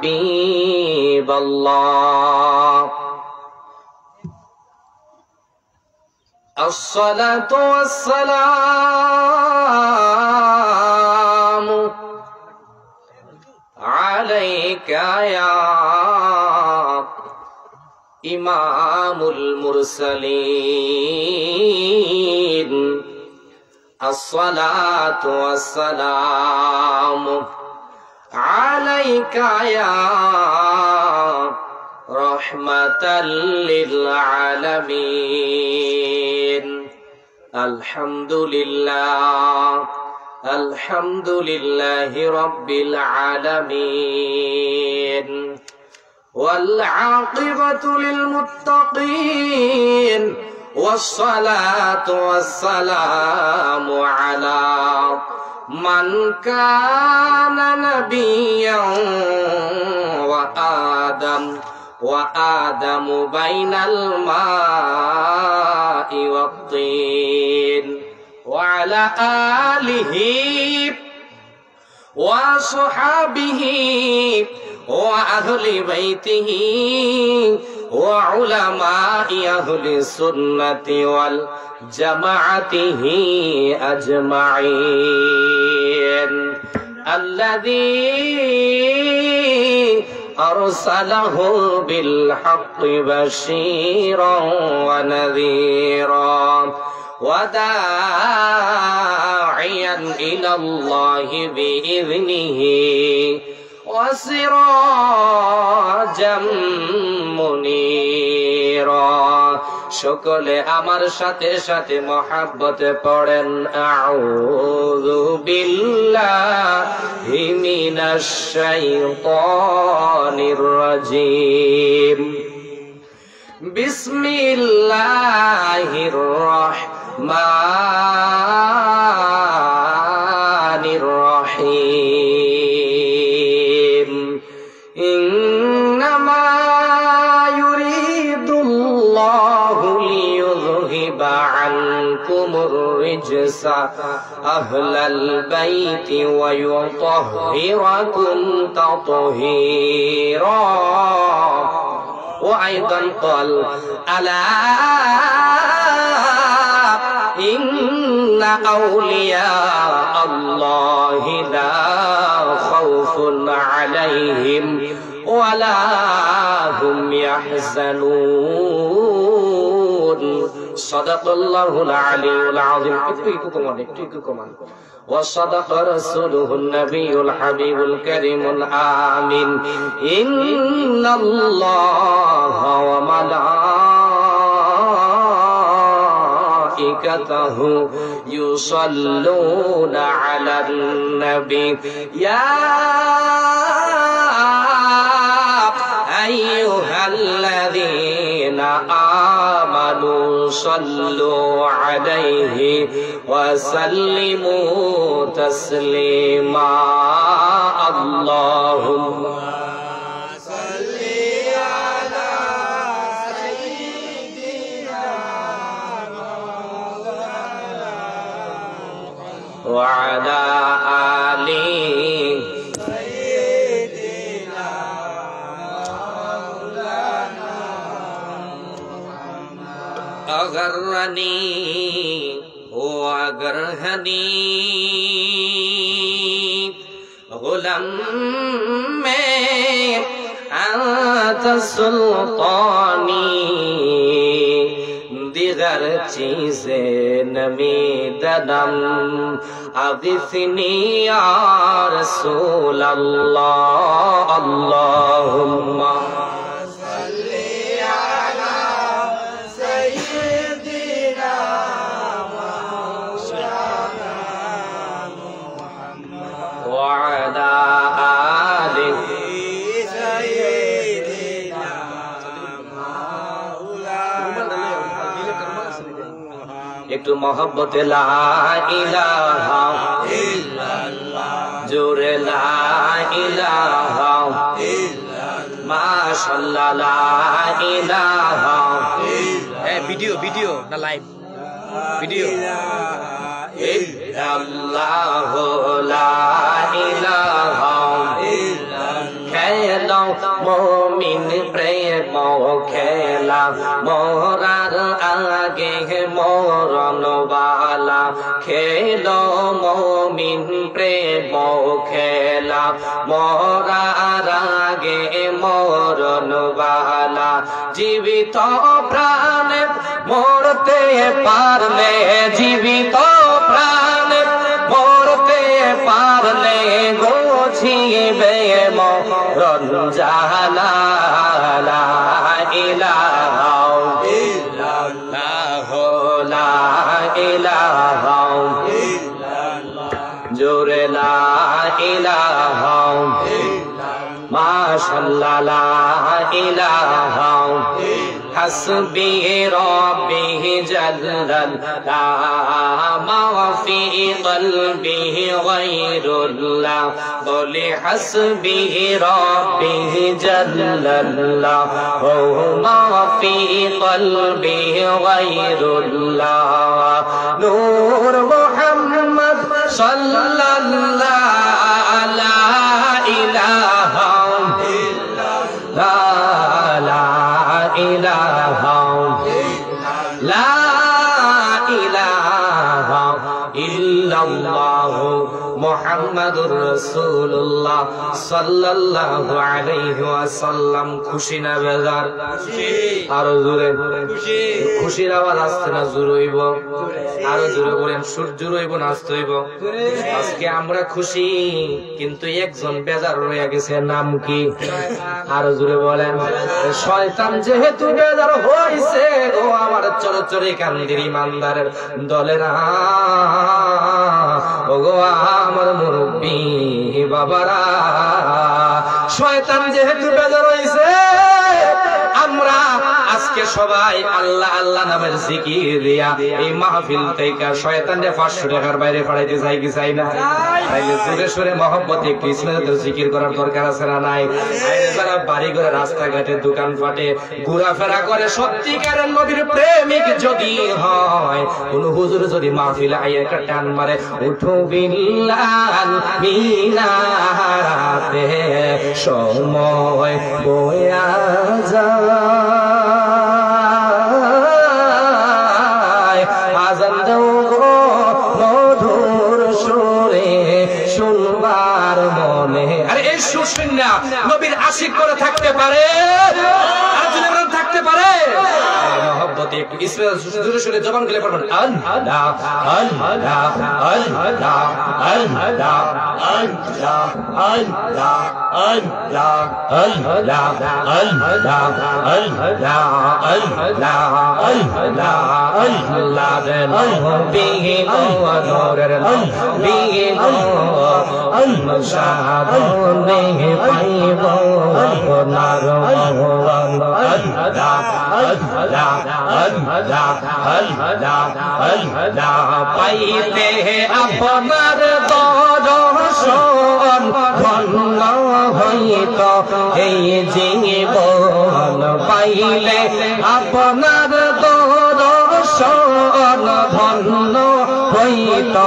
حبيب الله الصلاة والسلام عليك يا إمام المرسلين الصلاة والسلام عليك يا رحمة للعالمين الحمد لله رب العالمين والعاقبة للمتقين والصلاة والسلام على من كان نبيا وآدم بين الماء والطين وعلى آله وصحابه وأهل بيته وعلماء أهل السنة والجماعة أجمعين الذي أرسله بالحق بشيرا ونذيرا وداعيا إلى الله بإذنه وسراجا منيرا সকলে আমার সাথে সাথে মহব্বতে পড়েন আউযু বিল্লাহি মিনাশ শাইতানির রাজীম বিসমিল্লাহির রাহমানির রাহিম ইন্নামা ইউরিদুল্লাহু লিইয়ুযহিবা আনকুমুর রিজসা আহলাল বাইতি ওয়া ইউতাহহিরাকুম তাতহীরা وأيضا قال ألا إن أولياء الله لا خوف عليهم ولا هم يحزنون صدق الله العلي العظيم وصدق رسوله النبي الحبيب الكريم الآمين إن الله وملائكته يصلون على النبي يا أيها الذين آمنوا صلوا عليه وسلموا تسليما اللهم صل على سيدنا وعلى آله أغرني وأغرهني غلام میں أنت سلطانی دیگر چیزیں نمی دنم اغثنی یا رسول اللہ اللہم একটু মহব্বতে লা ইলাহা ইল্লাল্লাহ জোরে লা ইলাহা ইল্লাল্লাহ মাশাআল্লাহ লা ইলাহা ভিডিও না লাইভ ভিডিও ইল্লাল্লাহ লা ইলাহা ইল্লাল্লাহ খেলো মুমিন প্রেম খেলা মরার আগে মরণবালা খেলো মুমিন প্রেম খেলা মরার আগে মরণবালা জীবিত প্রাণে মরতে পারলে জীবিত প্রাণে মরতে পারলে গোছিবে মরণ জালা লা ইলাহা ইল্লাল্লাহ লা ইলাহা ইল্লাল্লাহ জোরে লা ইলাহা মাশাআল্লাহ লা ইলাহা حسبي ربي جل لا ما في قلبه غير الله قل حسبي ربي جل الله ما في قلبه غير الله نور محمد صلى الله لا إله إلا الله لا إله لا إله إلا الله محمد رسول الله صلى الله عليه وسلم খুশি না বেজার আরো জোরে খুশি খুশির আওয়াজ আসছে না জোরে হইব আরো জোরে বলেন জোরে হইব না আসতে হইব আজকে আমরা খুশি কিন্তু একজন বেজার রয়ে গেছে নাম কি আরো জোরে বলেন শয়তান যেহেতু বেজার হইছে ও আমার চরচরে কান্দির ইমানদারের দলেরা ওগো আমার মুরব্বী বাবারা শয়তান যেহেতু বেজার হইছে আমরা আজকে সবাই আল্লাহ আল্লাহ নামের জিকির দিয়া এই মাহফিল থেকে শয়তানকে 500 টাকার বাইরে ফাড়াইতে চাই কি চাই না তাইলে জোরে সোরে মহব্বতে কৃষ্ণের জিকির করার দরকার আছে না নাই যারা বাড়ি ঘরে রাস্তাঘাটে দোকান পাটে ঘোরাফেরা করে সত্যিকারের নবীর প্রেমিক যদি হয় কোন হুজুর যদি মাহফিলে আইয়া একটা টান মারে উঠো বিল্লাল মিনারাতে সময় বয়া যায় আজান দাও গো মধুর সুরে শুনবার মনে আরে এই সুর শুননা নবীর আশিক করে থাকতে পারে আর যদি থাকতে পারে মহব্বতে একটু ইসলাম জোরে জোরে জবান খুলে পড়বেন আল্লাহ আল্লাহ আল্লাহ আল্লাহ আল্লাহ আল্লাহ আল্লাহ আল্লাহ আল্লাহ আল্লাহ আল্লাহ আল্লাহ আল্লাহ নবী নূরের নবী আল্লাহ শাহাদতে পাইব আপনার আল্লাহ আল্লাহ আল্লাহ আল্লাহ আল্লাহ পাইতে আপনার দর্শন ধন্য হইত এই জীবন পাইলে আপনার দর্শন ধন্য হইত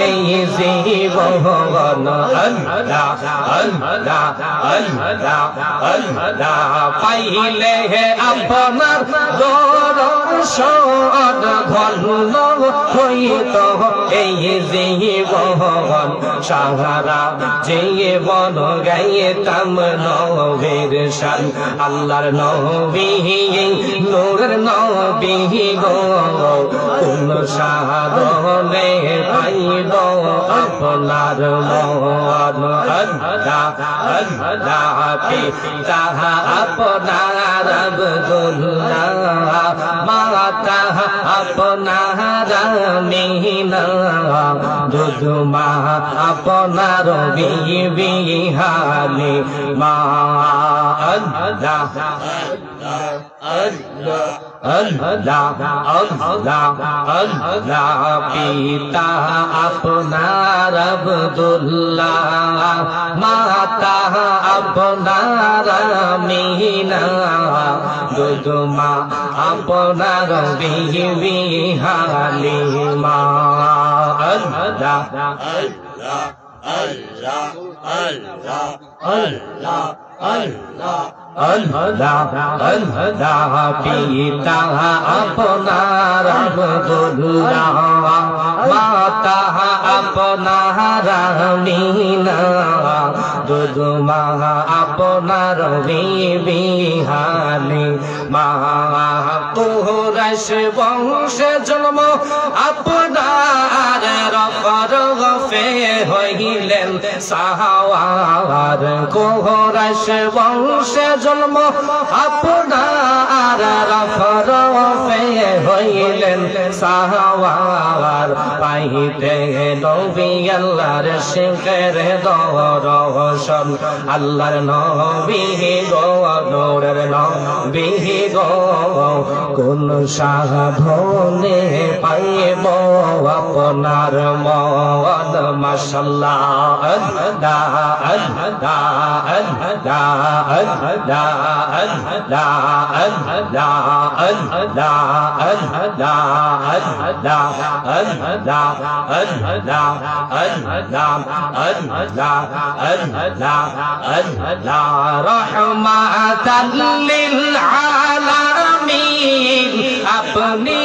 এই জীবন আল্লাহ আল্লাহ আল্লাহ আল্লাহ পাইলে আপনার দর্শন ধন্য হইত এই জীবন সাহারা জীবন গাইতাম নবীর শান আল্লাহর নবী নূরের নবী গো কোন সাধনে পাইব আপনার মন আল্লাহ আল্লাহ পিতা আপনার আব্দুল্লাহ মাতা আপনার আমিনা দুধমা আপনার বিবি হালিমা আল্লাহ আল্লাহ আল্লাহ আল্লাহ আল্লাহ পিতা আপনার আব্দুল্লাহ মাতা আপনার আমিনা দুধমা আপনার বিবি হালিমা আল্লাহ আল্লাহ আল্লাহ আল্লাহ আল্লাহ আল্লাহ আল্লাহ আল্লাহ পিতা আপনার আব্দুল্লাহ মাতা আপনার আমিনা দুধ মা আপনার বিবি হালিমা কুরাইশ বংশে জন্ম আপনার রফে হইলেন সাহাওয়ার কুরাইশ বংশে জন্ম আপনার রফে হইলেন সাহাওয়ার পাইতে নবী আল্লাহর শেখের দরশন আল্লাহর নবী গো নূরের নবী গো কোন সাধনে পাইব আপনার মন মাশাআল্লাহ আল্লাহ আল্লাহ আল্লাহ আল্লাহ আল্লাহ আল্লাহ আল্লাহ আল্লাহ আল্লাহ আল্লাহ আল্লাহ আল্লাহ আল্লাহ আল্লাহ আল্লাহ রহমাতাল লিল আলামিন আপনি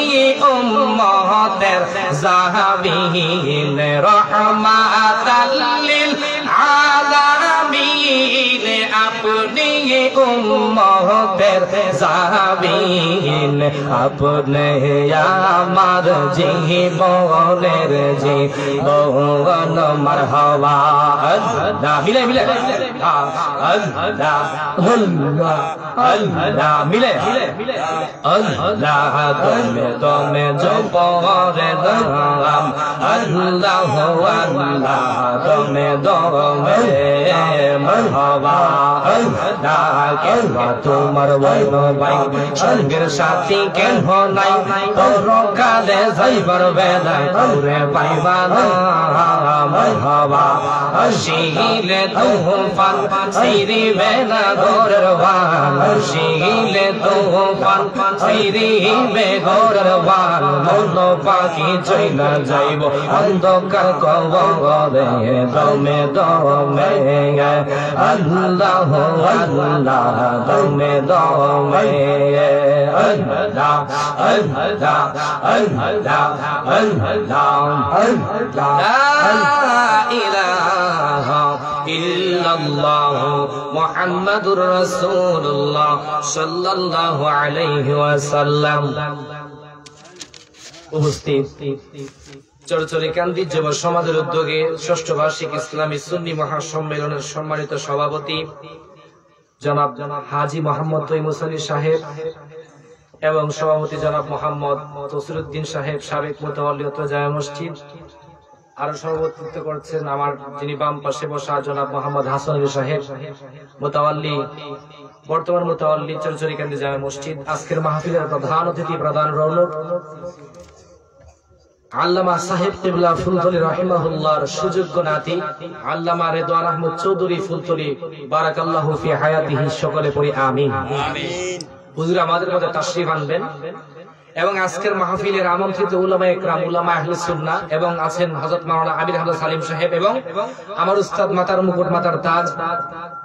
উম্মতের জাহাবিন রহমাতাল লিল আলামিন আপনি উম্মতের জাহাবিন আপনি আমার জীবনের জীবন মারহাবা আল্লাহ মিলে মিলে আল্লাহ আল্লাহ আল্লাহ মিলে আল্লাহ তুমি জপরে দাম আল্লাহ আল্লাহ তুমি দমে মারহাবা আল্লাহ কেন তোমার বৈন ভাই সঙ্গের সাথী কেন নাই তোর কালে যাইবার বেলায় তোরে পাইবা না মারহাবা শিলে তুফান সিরিবে না ঘরের বান শিলে তুফান সিরিবে ঘরের বান মন পাখি চইলা যাইব অন্ধকার কবরে দমে দমে আল্লাহ আল্লাহ দমে দমে আল্লাহ আল্লাহ আল্লাহ আল্লাহ আল্লাহ লা ইলাহা ইল্লাল্লাহ মুহাম্মাদুর রাসূলুল্লাহ সাল্লাল্লাহু আলাইহি ওয়াসাল্লাম। উপস্থিত চরচরিকান্দি যুব সমাজের উদ্যোগে ষষ্ঠ বার্ষিক ইসলামী সুন্নি মহাসম্মেলনের সম্মানিত সভাপতি জনাব হাজী মোহাম্মদ তৈমুর আলী সাহেব এবং সভাপতি জনাব মোহাম্মদ তসিরউদ্দিন সাহেব সাবেক মুতাওয়াল্লি জামে মসজিদ, আরো সভাপতিত্ব করছেন আমার যিনি বাম পাশে বসা জনাব মোহাম্মদ হাসান আলী সাহেব মুতাওয়াল্লি, বর্তমান মুতাওয়াল্লি চরচরিকান্দি জামে মসজিদ। আজকের মাহফিলের প্রধান অতিথি, প্রধান রৌনক আল্লামা সাহেব কিবলা ফুলতলি রাহিমাহুল্লাহর সুযোগ্য নাতি আল্লামা রেদওয়ান আহমদ চৌধুরী ফুলতলি বারাকাল্লাহু ফি হায়াতিহি। সকলে পড়ি আমিন। হুজুর আমাদের মধ্যে তাশরীফ আনবেন এবং আজকের মাহফিলের আমন্ত্রিত উলামা ইকরাম, উলামা আহলে সুন্নাহ এবং আছেন হযরত মাওলানা আমির আহমদ সালিম সাহেব এবং আমার উস্তাদ মাতার মুকুট মাতার তাজ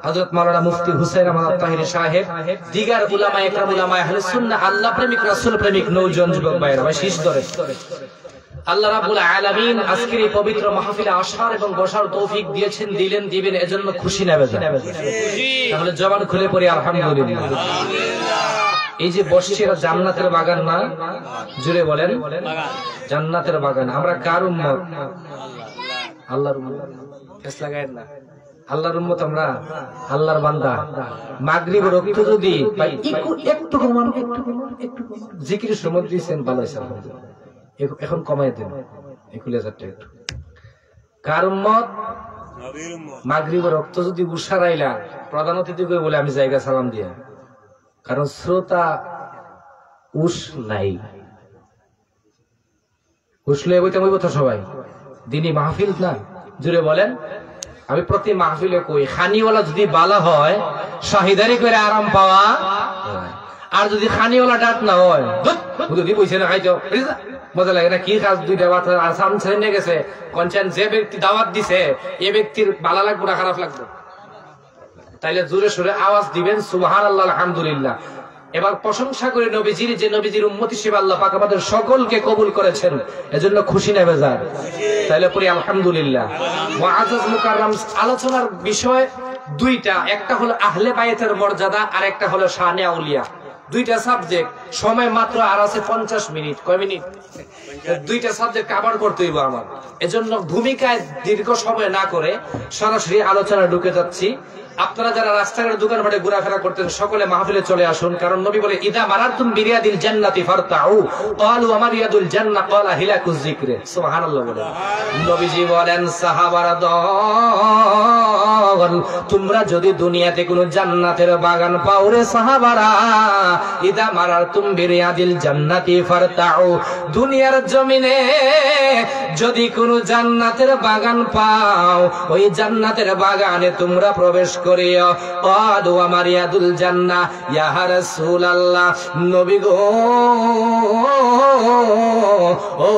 হযরত মাওলানা মুফতি হুসাইন আহমদ তাহিরি সাহেব, দিগার উলামা ইকরাম, উলামা আহলে সুন্নাহ, আল্লাহ প্রেমিক, রাসূল প্রেমিক নওজোয়ান যুবক ভাইরা, ভাই শীষ ধরে আল্লাহ রাব্বুল আলামিন আজকের এই পবিত্র মাহফিলে আসার এবং বসার তৌফিক দিয়েছেন, দিলেন, দিবেন, এজন্য খুশি না বেজার? তাহলে জবান খুলে পড়ি আলহামদুলিল্লাহ। এই যে বসছি এটা জান্নাতের বাগান না? জুড়ে বলেন জান্নাতের বাগান। আমরা কার উম্মত? আল্লাহর উম্মত। ফেস লাগায়েন না, আল্লাহর উম্মত আমরা, আল্লাহর বান্দা। মাগরিবের রক্ত যদি একটু কমান, একটু জিকির সময় দিয়েছেন ভালো হয়েছে, এখন কমাই দেন 21,000 টাকা একটু। কার উম্মত? মাগরিবের রক্ত যদি উসারাইলা প্রধান অতিথি করে বলে আমি জায়গা সালাম দিয়া, কারণ শ্রোতা উস নাই, উসলে বইতে বইব তো সবাই দিনী মাহফিল না। জুড়ে বলেন। আমি প্রতি মাহফিলে কই খানিওয়ালা যদি বালা হয় শাহিদারি করে আরাম পাওয়া, আর যদি খানিওয়ালা ডাক না হয় যদি বইছে না খাইতো মজা লাগে না। কি কাজ দুইটা বাচ্চা আসাম ছেড়ে নিয়ে গেছে, কনছেন যে ব্যক্তি দাওয়াত দিছে এ ব্যক্তির ভালো লাগবো না খারাপ লাগবো? তাইলে জোরে সোরে আওয়াজ দিবেন সুবহানাল্লাহ আলহামদুলিল্লাহ। এবার প্রশংসা করে নবীজির, যে নবীজির উম্মত হিসেবে আল্লাহ পাক আমাদের সকলকে কবুল করেছেন, এজন্য খুশি না বেজার? তাইলে পড়ি আলহামদুলিল্লাহ। মুআজ্জাজ মুকাররম, আলোচনার বিষয় দুইটা, একটা হলো আহলে বায়াতের মর্যাদা আর একটা হলো শানে আউলিয়া। দুইটা সাবজেক্ট, সময় মাত্র আর আছে 50 মিনিট। কয় মিনিট? দুইটা সাবজেক্ট কভার করতে হইব আমার, এজন্য ভূমিকায় দীর্ঘ সময় না করে সরাসরি আলোচনা ঢুকে যাচ্ছি। আপনারা যারা রাস্তাঘাটে দোকানপাটে ঘোরাফেরা করতেন সকলে মাহফিলে চলে আসুন, কারণ নবী বলে ইদা মারারতুম বিরিয়াদিল জান্নাতি ফারতাউ ক্বালু আমা রিয়াদুল জান্নাহ ক্বালা হিলাকুজ যিকরি। সুবহানাল্লাহ বলেন। নবীজি বলেন সাহাবারা দল, তোমরা যদি দুনিয়াতে কোনো জান্নাতের বাগান পাও রে সাহাবারা, ইদা মারারতুম বিরিয়াদিল জান্নাতি ফারতাউ, দুনিয়ার জমিনে যদি কোনো জান্নাতের বাগান পাও, ওই জান্নাতের বাগানে তোমরা প্রবেশ করিও। ক্বালু আমা রিয়াদুল জান্নাহ, ইয়া রাসূলুল্লাহ, নবী গো, ও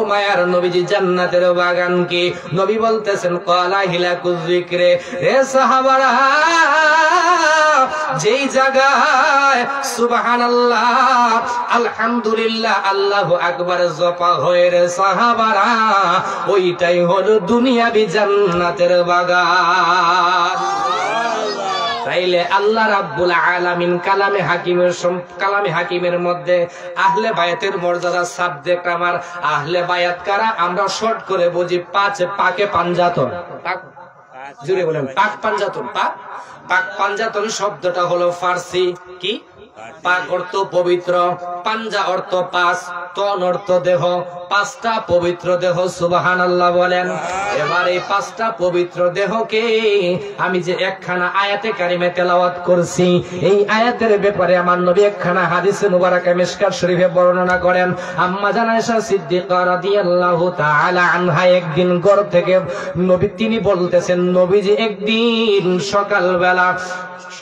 মায়ার নবীজি, জান্নাতের বাগান কি? নবী বলতেছেন ক্বালা হিলাকুজ যিকরি। হে সাহাবারা, যেই জায়গায় সুবহানাল্লাহ আলহামদুলিল্লাহ আল্লাহু আকবার জপা হয় রে সাহাবারা, ওইটাই হলো দুনিয়াবি জান্নাতের বাগান। তাইলে আল্লাহ রাব্বুল আলামিন কালামে হাকিমের মধ্যে আহলে বায়াতের মর্যাদা সাবজেক্ট আমার। আহলে বায়াত কারা? আমরা শর্ট করে বুঝি পাকে পাঞ্জাতন। জুড়ে বলেন পাক পাঞ্জাতন। পাক পাঞ্জাতন শব্দটা হলো ফার্সি। কি? পাক অর্থ পবিত্র, পাঞ্জা অর্থ পাঁচ, তন অর্থ দেহ, পাঁচটা পবিত্র দেহ। সুবহানাল্লাহ বলেন। এবার এই পাঁচটা পবিত্র দেহকে আমি যে একখানা আয়াতে কারিমে তেলাওয়াত করছি, এই আয়াতের ব্যাপারে আমার নবী একখানা হাদিসে মুবারাকা মিশকাত শরীফে বর্ণনা করেন। আম্মা জান আয়েশা সিদ্দিকা রাদিয়াল্লাহু তাআলা আনহা একদিন ঘর থেকে নবী, তিনি বলতেছেন, নবীজি একদিন সকালবেলা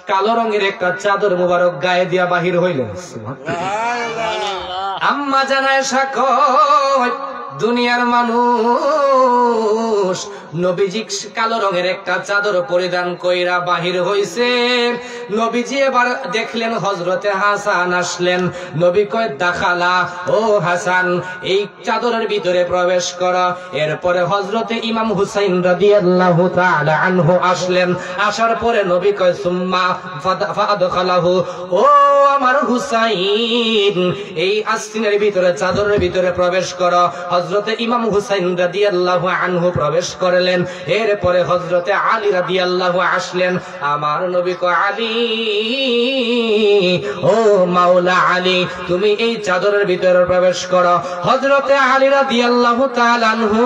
কালো রঙের একটা চাদর মুবারক গায়ে দিয়া বাহির হইলেন। আম্মা জান আয়েশা কয়, দুনিয়ার মানুষ নবীজি কালো রঙের একটা চাদর পরিধান কইরা বাহির হইছে। নবীজি এবার দেখলেন হযরতে হাসান আসলেন। নবী কয়, দাখালা, ও হাসান, এই চাদরের ভিতরে প্রবেশ করো। এরপরে হযরতে ইমাম হুসাইন রাদিয়াল্লাহু তাআলা আনহু আসলেন। আসার পরে নবী কয়, সুম্মা ফাদখালাহু, ও আমার হুসাইন, এই আস্তিনের ভিতরে, চাদরের ভিতরে প্রবেশ করো। হযরতে ইমাম হুসাইন রাদিয়াল্লাহু আনহু প্রবেশ করলেন। এরপরে হযরতে আলী রাদিয়াল্লাহু আসলেন। আমার নবী কয়, আলী, ও মাওলা আলী, তুমি এই চাদরের ভিতরে প্রবেশ করো। হযরতে আলী রাদিয়াল্লাহু তাআলা আনহু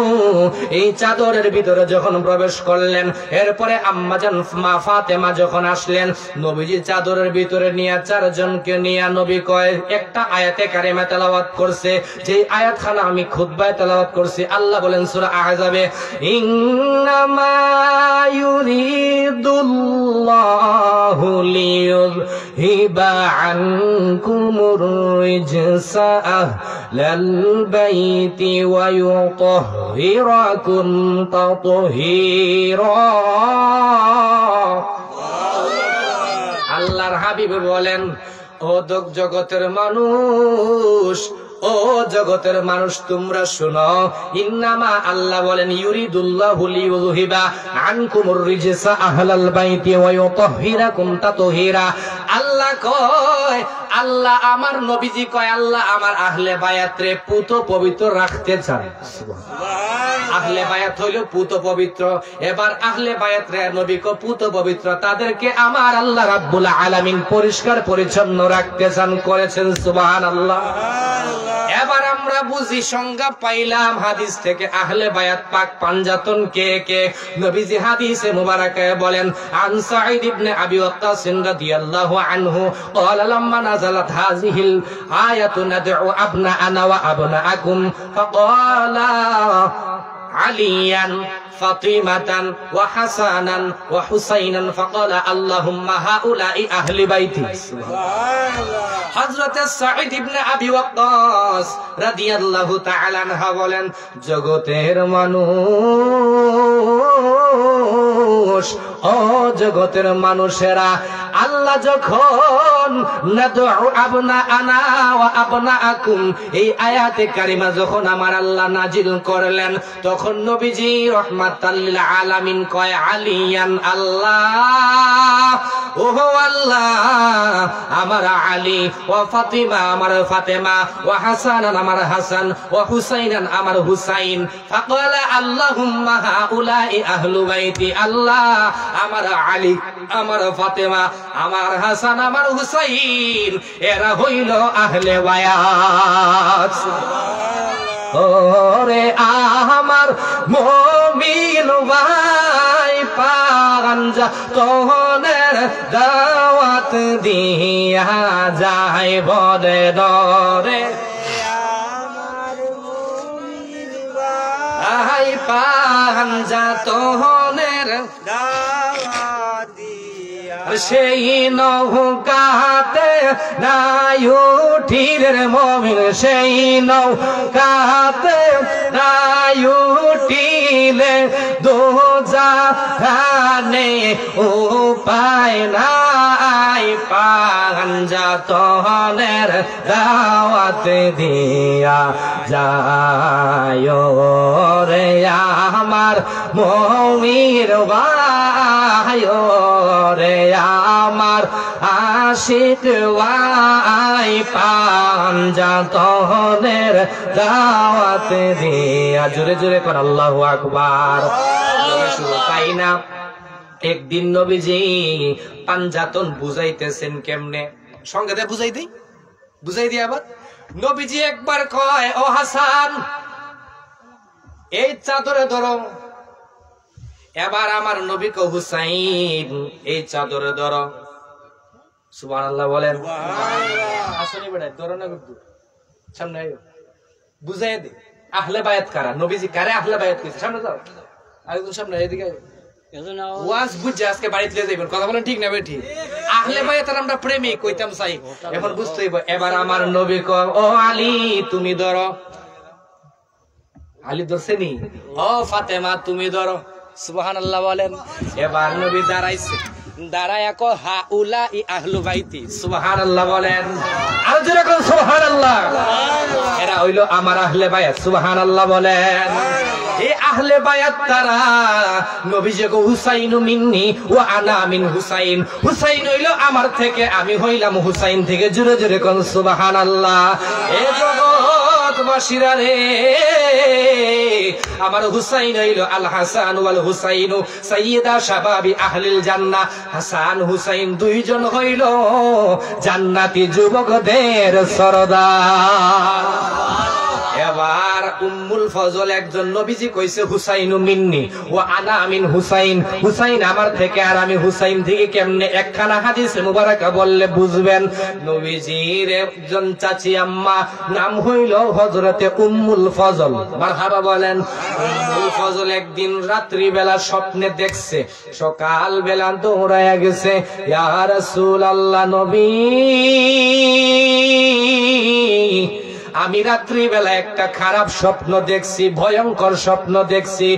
এই চাদরের ভিতরে যখন প্রবেশ করলেন, এরপরে আম্মাজান মা ফাতেমা যখন আসলেন, নবীজি চাদরের ভিতরে নিয়ে চারজনকে নিয়ে নবী কয়, একটা আয়াতে কারিমা তেলাওয়াত করছে, যে আয়াতখানা আমি খুতবায় তেলাওয়াত করছি। আল্লাহ বলেন সূরা আহজাবে, ইন্নামা ইউরিদুল্লাহু লিয়ুযহিবা আনকুমুর রিজসা আহলাল বাইতি ওয়া ইউতাহহিরাকুম তাতহীরা। আল্লাহর হাবিব বলেন, ও জগতের মানুষ, ও জগতের মানুষ, তোমরা শোনো, ইন্নামা, আল্লাহ বলেন, ইউরিদুল্লাহু লিয়ুযহিবা আনকুমুর রিজসা আহলাল বাইতি ওয়া ইউতাহহিরাকুম তাতহীরা। আল্লাহ কয়, আল্লাহ আমার নবীজি কয়, আল্লাহ আমার আহলে বায়াতরে পুত পবিত্র রাখতে চান। আহলে বায়াত হইল পুত পবিত্র। এবার আহলে বায়াতরে নবী কয় পুত পবিত্র, তাদেরকে আমার আল্লাহ রাব্বুল আলামিন পরিষ্কার পরিচ্ছন্ন রাখতে চান, করেছেন। সুবহানাল্লাহ। এবার আমরা বুঝি, সংজ্ঞা পাইলাম হাদিস থেকে, আহলে বায়াত পাক পাঞ্জাতন কে কে? নবীজি হাদিসে মুবারাকায় বলেন, আন সাঈদ ইবনে আবি ওয়াক্কাস রাদিয়াল্লাহু আনহু ক্বালা লাম্মা নাযালাত হাযিহিল আয়াতু নাদউ আবনাআনা ওয়া আবনাআকুম ফাক্বালা আলিয়ান ফাতিমাতান ওয়া হাসানান ওয়া হুসাইনান ফাক্বালা আল্লাহুম্মা হাউলাই আহলি বাইতি। সুবহানাল্লাহ। হযরতে সাঈদ ইবনে আবি ওয়াক্কাস রাদিয়াল্লাহু তাআলা আনহু বলেন, জগতের মানুষ মানুষ, ও জগতের মানুষেরা, আল্লাহ যখন নাদউ আবনাআনা ওয়া আবনাআকুম এই আয়াতে কারিমা যখন আমার আল্লাহ নাজিল করলেন, তখন নবীজি রাহমাতাল লিল আলামিন কয় আলিয়ান আল্লাহ, ওহো আল্লাহ আমার আলী, ওয়া ফাতিমা আমার ফাতেমা, ওয়া হাসানান আমার হাসান, ওয়া হুসাইনান আমার হুসাইন। ফাকালা আল্লাহুম্মা হাউলাই আহলু বাইতি, আল্লাহ আমার আলী, আমার ফাতেমা, আমার হাসান, আমার হুসাইন এরা হইল আহলে বায়াত। ওরে আমার মুমিন ভাই পাঞ্জা তোনের দাওয়াত দিয়া যায় বদে দরে, ভাই পাঞ্জা তোনের সেই নৌকাতে নাই উঠিলের মমিন, সেই নৌকাতে নাই উঠিলে দোজাহানে উপায় নাই, পাঞ্জা তোনের দাওয়াত দিয়া যায় রে আমার মুমিন ভাই, রে আমার আশিক ভাই পাঞ্জা তোনের দাওয়াত দিয়া। জোরে জোরে কর আল্লাহু আকবার। তাই না, একদিন নবীজি পাঞ্জাতন বুঝাইতেছেন কেমনে, সঙ্গে বুঝাই দিই, বুঝাই দিই আবার। নবীজি একবার কয়, ও হাসান এই চাদরে ধরো। এবার আমার নবী কো হুসাইন এই চাদরে ধরো। সুবহানাল্লাহ বলেন। আসলে বেটা ধরো না, কিন্তু সামনে আইও, বুঝাই দে আহলে বায়াত কারা, নবীজি কারে আহলে বায়াত কইছে। সামনে যাও, আরেকজন সামনে, এদিকে ওয়াজ বুঝে আজকে বাড়িতে নিয়ে যাবেন। কথা বলেন ঠিক না বেঠি? আহলে বায়াতের আমরা প্রেমিক কইতাম চাই, এখন বুঝতে হইব। এবার আমার নবী কয়, ও আলী তুমি ধরো। আলী ধরছেনি, ও ফাতেমা তুমি ধরো। সুবহানাল্লাহ বলেন। এবার নবী দাঁড়াইছে, দাঁড়ায় কো হাউলাই আহলু বাইতি। সুবহানাল্লাহ বলেন। আর জোরে কোন সুবহানাল্লাহ। এরা হইলো আমার আহলে বায়াত। সুবহানাল্লাহ বলেন। এই আহলে বায়াত তারা, নবীজি কো হুসাইনু মিন্নি ওয়া আনা মিন হুসাইন, হুসাইন হইলো আমার থেকে, আমি হইলাম হুসাইন থেকে। জোরে জোরে কোন সুবহানাল্লাহ। এ জগৎবাসীরা রে, আমার হুসাইন হইল আল হাসান ওয়াল হুসাইনু সাইয়্যিদা শাবাবি আহলিল জান্নাহ। হাসান হুসাইন দুইজন হইল জান্নাতি যুবকদের সরদার। এবার উম্মুল ফজল একজন, নবীজি কইছে হুসাইনু মিন্নি ওয়া আনা মিন হুসাইন, হুসাইন আমার থেকে আর আমি হুসাইন থেকে। কেমনে? একখানা হাদিসে মুবারাকা বললে বুঝবেন। নবীজির একজন চাচি আম্মা নাম হইল হযরতে উম্মুল ফজল। মারহাবা বলেন। উম্মুল ফজল একদিন রাত্রি বেলা স্বপ্নে দেখছে, সকাল বেলা দৌড়ায়া গেছে, ইয়া রাসূলুল্লাহ নবী আমি রাত্রি বেলা একটা খারাপ স্বপ্ন দেখছি, ভয়ঙ্কর স্বপ্ন দেখছি।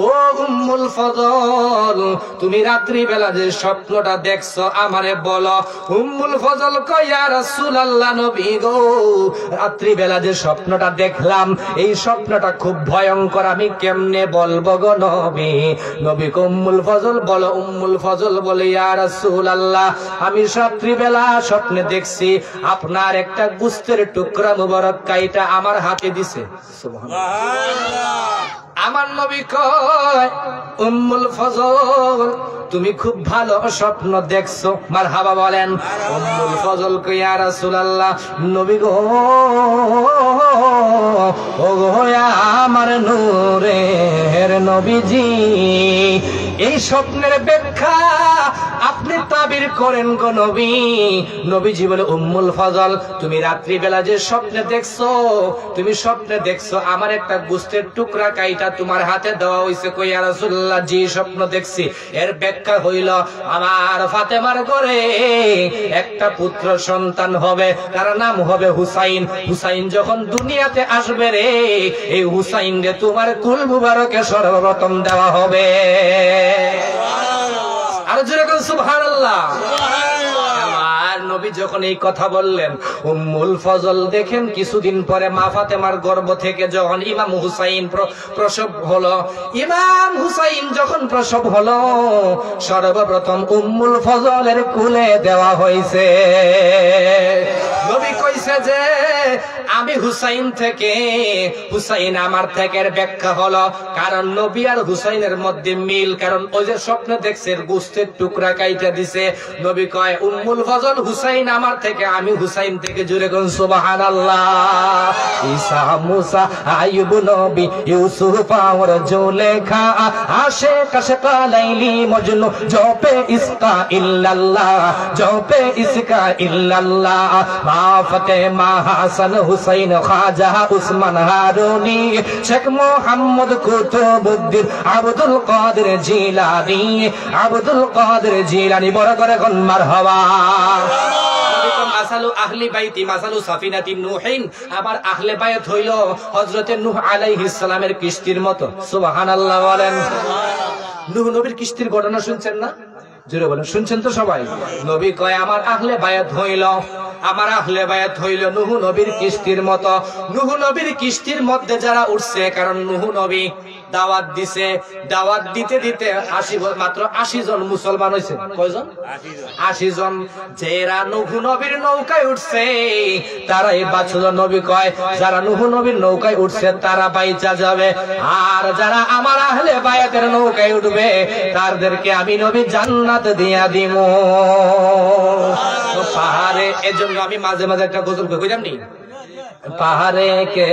ও উম্মুল ফজল তুমি রাত্রি বেলা যে স্বপ্নটা দেখছো আমারে বলো। উম্মুল ফজল কয়, ইয়া রাসূলুল্লাহ নবী গো, রাত্রি বেলা যে স্বপ্নটা দেখলাম এই স্বপ্নটা খুব ভয়ঙ্কর, আমি কেমনে বলবো গো নবী? নবী কো উম্মুল ফজল বলো। উম্মুল ফজল বলে, ইয়া রাসূলুল্লাহ আমি রাত্রি বেলা স্বপ্নে দেখছি আপনার একটা গোশতের টুকরা মুবারক কাইটা আমার হাতে দিছে। সুবহানাল্লাহ। আমার নবী কয়, উম্মুল ফজল তুমি খুব ভালো স্বপ্ন দেখছো। মারহাবা বলেন। উম্মুল ফজল কয়, ইয়া রাসূলুল্লাহ নবী গো, ও গো আমার নূরের নবীজি, এই স্বপ্নের ব্যাখ্যা আপনি তাবির করেন গো নবী। নবীজি বলে, উম্মুল ফজল তুমি রাত্রি বেলা যে স্বপ্নে দেখছো, তুমি স্বপ্নে দেখছো আমার একটা গোশতের টুকরা কাইটা তোমার হাতে দেওয়া হইছে। কই, ইয়া রাসূলুল্লাহ জি স্বপ্ন দেখছি। এর ব্যাখ্যা হইল আমার ফাতেমার ঘরে একটা পুত্র সন্তান হবে, তার নাম হবে হুসাইন। হুসাইন যখন দুনিয়াতে আসবে রে, এই হুসাইন রে তোমার কুল মুবারকে সর্বপ্রথম দেওয়া হবে। আর জোরে বলেন সুবহানাল্লাহ। আমার নবী যখন এই কথা বললেন, উম্মুল ফজল দেখেন কিছুদিন পরে মা ফাতেমার গর্ভ থেকে যখন ইমাম হুসাইন প্রসব হলো, ইমাম হুসাইন যখন প্রসব হলো, সর্বপ্রথম উম্মুল ফজলের কুলে দেওয়া হয়েছে। নবী কইছে যে আমি হুসাইন থেকে, হুসাইন আমার থেকে ব্যাখ্যা হলো কারণ নবী আর হুসাইনের মধ্যে মিল, কারণ ওই যে স্বপ্ন দেখছে গোস্তের টুকরা কাইটা দিছে। নবী কয় উম্মুল ফজল হুসাইন আমার থেকে, আমি হুসাইন থেকে। জুড়ে কোন সুবহানাল্লাহ। ঈসা মুসা আইয়ুব নবী ইউসুফ আর জুলেখা আশিক আশিকা লাইলি মজনু জপে ইসকা ইল্লাল্লাহ, জপে ইসকা ইল্লাল্লাহ। মা ফাতেমা হাসান হুসাইন খাজা উসমান হারুনি শেখ মোহাম্মদ কুতুবউদ্দিন আব্দুল কাদের জিলানী, আব্দুল কাদের জিলানী। বড় করে কোন মারহাবা। মাসালু আহলি বাইতি মাসালু সাফিনাতি নূহিন, আবার আহলে বায়াত হইল হযরতে নূহ আলাইহিস সালামের কিস্তির মতো। সুবহানাল্লাহ বলেন। নূহ নবীর কিস্তির ঘটনা শুনছেন না? জোরে বলেন, শুনছেন তো সবাই? নবী কয় আমার আহলে বায়াত হইল, আমার আহলে বায়াত হইল নূহ নবীর কিস্তির মতো। নূহ নবীর কিস্তির মধ্যে যারা উঠছে, কারণ নূহ নবী দাওয়াত দিছে, দাওয়াত দিতে দিতে মাত্র 80 জন মুসলমান হয়েছে। কয়জন? 80 জন। যারা নূহ নবীর নৌকায় উঠছে তারাই বাঁচল। নবী কয় যারা নূহ নবীর নৌকায় উঠছে তারা বাইচা যাবে, আর যারা আমার আহলে বায়াতের নৌকায় উঠবে তাদেরকে আমি নবী জান্নাত দিয়া দিব। পাহাড়ে, এজন্য আমি মাঝে মাঝে একটা গজল কইলাম নি, পাহাড়ে কে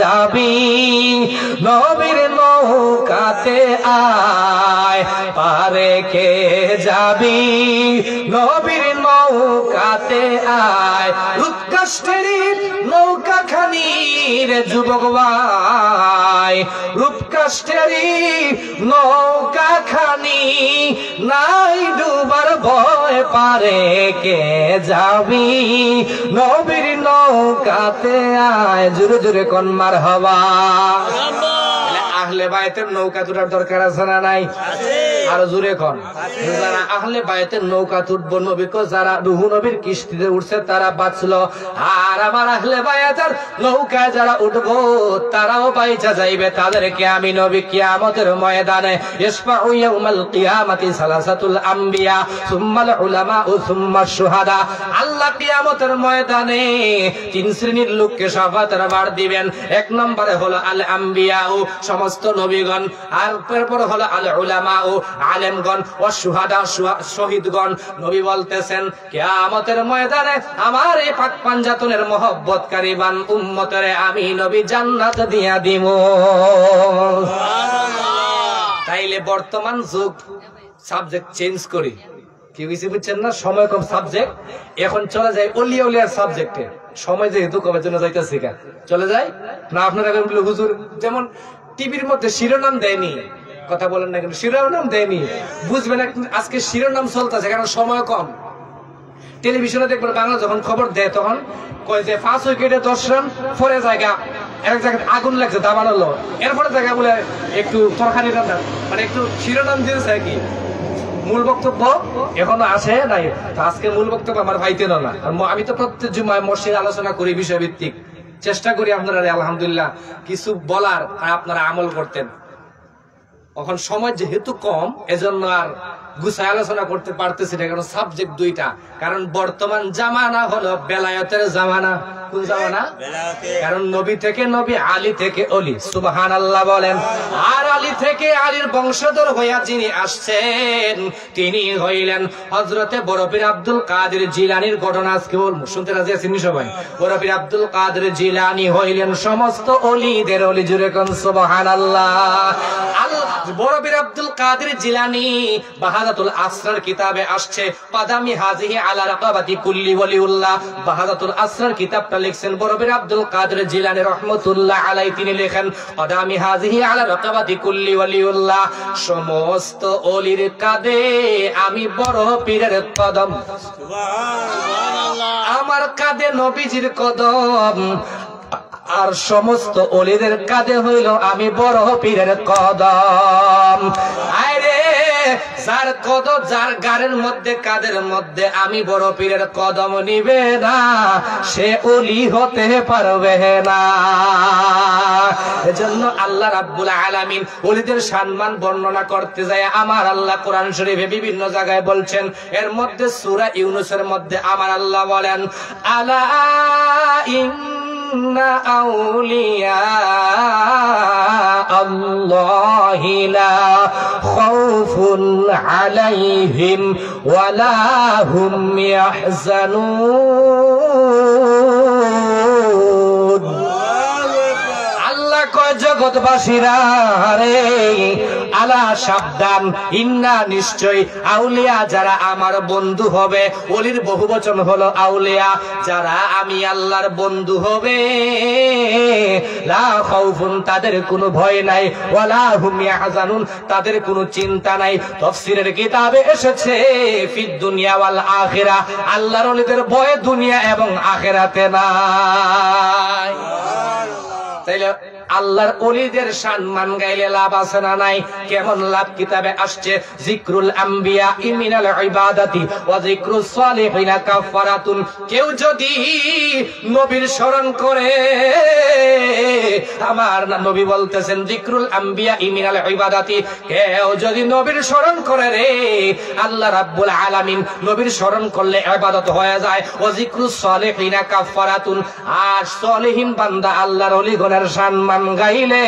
যাবি নবীর নৌকাতে আয়, পাহাড়ে কে যাবি নবীর নৌকাতে আয়। রূপকাষ্ঠের নৌকা খানি রে যুবক ভাই, রূপকাষ্ঠের নৌকা খানি নাই ডুবার ভয়, পারে কে যাবি নবীর নৌকাতে আয়। জোরে জোরে কোন মারহাবা। আহলে বায়াতের নৌকা তোলার দরকার আছে না নাই? আরো জোরে কোন। যারা আহলে বায়াতের নৌকা তুলবো, নবী কো যারা নূহ নবীর কিস্তিতে উঠছে তারা বাঁচলো, আর আমার আহলে বায়াতের নৌকায় যারা উঠবো তারাও বাইচা যাইবে। তাদেরকে আমি নবী কিয়ামতের ময়দানে ইশফাউ ইয়াউমাল কিয়ামাতি সালাসাতুল আম্বিয়া সুম্মাল উলামা ও সুম্মাশ শুহাদা, আল্লাহ কিয়ামতের ময়দানে 3 শ্রেণীর লোককে শাফাতের ভার দিবেন। 1 নম্বরে হলো আল আম্বিয়া ও সমস্ত নবীগণ, আর এরপর হলো আল উলামা ও আলেমগণ, ও শুহাদা শহীদগণ। নবী বলতেছেন কিয়ামতের ময়দানে আমার এই পাক পাঞ্জাতনের মহব্বতকারী বান উম্মতের আমি নবী জান্নাত দিয়া দিব। তাইলে বর্তমান যুগ সাবজেক্ট চেঞ্জ করি, কি হইছে বুঝছেন না? সময় কম, সাবজেক্ট এখন চলে যায় অলিয়া উলিয়ার সাবজেক্টে। সময় যেহেতু কবে জন্য যাইতেছে চলে যায় না। আপনারা হুজুর যেমন টিভির মধ্যে শিরোনাম দেয়নি, কথা বলেন না কেন, শিরোনাম দেয়নি, বুঝবেন আজকে শিরোনাম চলতেছে কারণ সময় কম। টেলিভিশনে দেখবেন বাংলা যখন খবর দেয় তখন কয় যে 5 উইকেটে 10 রান, পরে জায়গা এক জায়গায় আগুন লাগছে দাবানো, এরপরে জায়গা বলে একটু তরকারি রান্না, মানে একটু শিরোনাম দিয়েছে কি। মূল বক্তব্য এখনো আসে নাই। আজকে মূল বক্তব্য আমার ভাইতেন না। আমি তো প্রত্যেক জুমায় মসজিদে আলোচনা করি বিষয়ভিত্তিক, চেষ্টা করি আপনারা আলহামদুলিল্লাহ কিছু বলার আর আপনারা আমল করতেন। এখন সময় যেহেতু কম এজন্য আর গুছায় আলোচনা করতে পারতেছি না, কারণ সাবজেক্ট দুইটা। কারণ বর্তমান জামানা হলো বেলায়েতের জামানা। কোন জামানা? কারণ নবী থেকে নবী, আলী থেকে অলি। সুবহানাল্লাহ বলেন। আর আলী থেকে আলীর বংশধর হইয়া যিনি আসছেন তিনি হইলেন হযরতে বড় পীর আব্দুল কাদের জিলানীর ঘটনা আজকে বলবো। শুনতে রাজি আছেন সবাই? বড় পীর আব্দুল কাদের জিলানী হইলেন সমস্ত অলিদের অলি। জুড়ে কোন সুবহানাল্লাহ। বড় পীর আব্দুল কাদের জিলানী বাহাদাতুল আসরার কিতাবে আসছে, পাদামি হাজিহি আলা রাকাবাতি কুল্লি ওয়ালিউল্লাহ। বাহাদাতুল আসরার কিতাবটা লিখছেন বড় পীর আব্দুল কাদের জিলানী রাহমাতুল্লাহ আলাইহি। তিনি লেখেন পাদামি হাজিহি আলা রাকাবাতি কুল্লি ওয়ালিউল্লাহ, সমস্ত ওলির কাঁধে আমি বড় পীরের কদম। সুবহানাল্লাহ। আমার কাঁধে নবীজির কদম, আর সমস্ত ওলিদের কাঁধে হইল আমি বড় পীরের কদম। আরে যার কদম, যার গাড়ের মধ্যে, কাদের মধ্যে আমি বড় পীরের কদম নিবে না, সে ওলি হতে পারবে না। এজন্য আল্লাহ রাব্বুল আলামিন ওলিদের সম্মান বর্ণনা করতে যায় আমার আল্লাহ কোরআন শরীফে বিভিন্ন জায়গায় বলছেন। এর মধ্যে সূরা ইউনূসের মধ্যে আমার আল্লাহ বলেন, আলা ইন্না আউলিয়া আল্লাহি লা খাউফুন আলাইহিম ওয়া লা হুম ইয়াহজানুন। আল্লাহ কয় জগৎবাসীরা রে, আলা সাবধান, ইন্না নিশ্চয়, আউলিয়া যারা আমার বন্ধু হবে, ওলির বহুবচন হলো আউলিয়া, যারা আমি আল্লাহর বন্ধু হবে, লা খাউফুন, তাদের কোনো ভয় নাই, ওয়ালা হুম ইয়াহজানুন, তাদের কোনো চিন্তা নাই। তাফসীরের কিতাবে এসেছে ফিদ দুনিয়া ওয়াল আখিরা, আল্লাহর ওলিদের ভয় দুনিয়া এবং আখিরাতে নাই। তাইলে আল্লাহর ওলিদের সম্মান গাইলে লাভ আছে না নাই? কেমন লাভ? কিতাবে আসছে, যিকরুল আম্বিয়া মিনাল ইবাদাতি ওয়া যিকরুস সালিহিনা কাফারাতুন। কেউ যদি নবীর স্মরণ করে, আমার নবী বলতেছেন যিকরুল আম্বিয়া মিনাল ইবাদাতি, কেউ যদি নবীর স্মরণ করে রে, আল্লাহ রাব্বুল আলামিন নবীর স্মরণ করলে ইবাদত হয়ে যায়। ওয়া যিকরুস সালিহিনা কাফারাতুন, আর সালিহিন বান্দা আল্লাহর ওলিগণের সম্মান গাইলে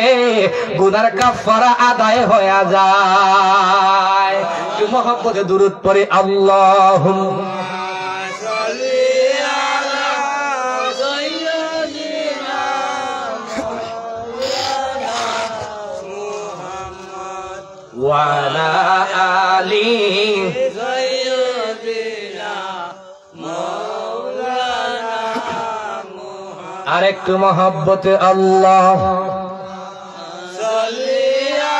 গুনার কাফারা আদায় হয়ে যায়। কি মহব্বতে দুরূদ পড়ে, আল্লাহুম্মা সাল্লি আলা সাইয়্যিদিনা মুহাম্মদ ওয়া আলা আলি সাইয়্যিদিনা মাওলানা মুহাম্মদ। আরেকটু মহব্বতে, আল্লাহ সাল্লি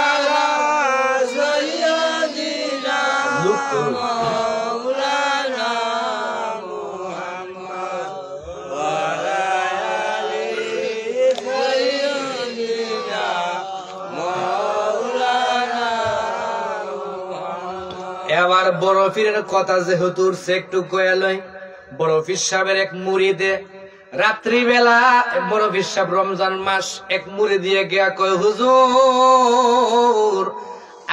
আলা সাইয়্যিদিনা মাওলানা মুহাম্মদ ওয়া আলা আলি সাইয়্যিদিনা মাওলানা মুহাম্মদ। এবার বড় পীরের কথা যেহেতু উঠছে একটু কয়ে লই। বড় পীর সাহেবের এক মুরিদে রাত্রিবেলা, বড় পীর সাহেব রমজান মাস, এক মুড়ি দিয়ে গিয়া কয়, হুজুর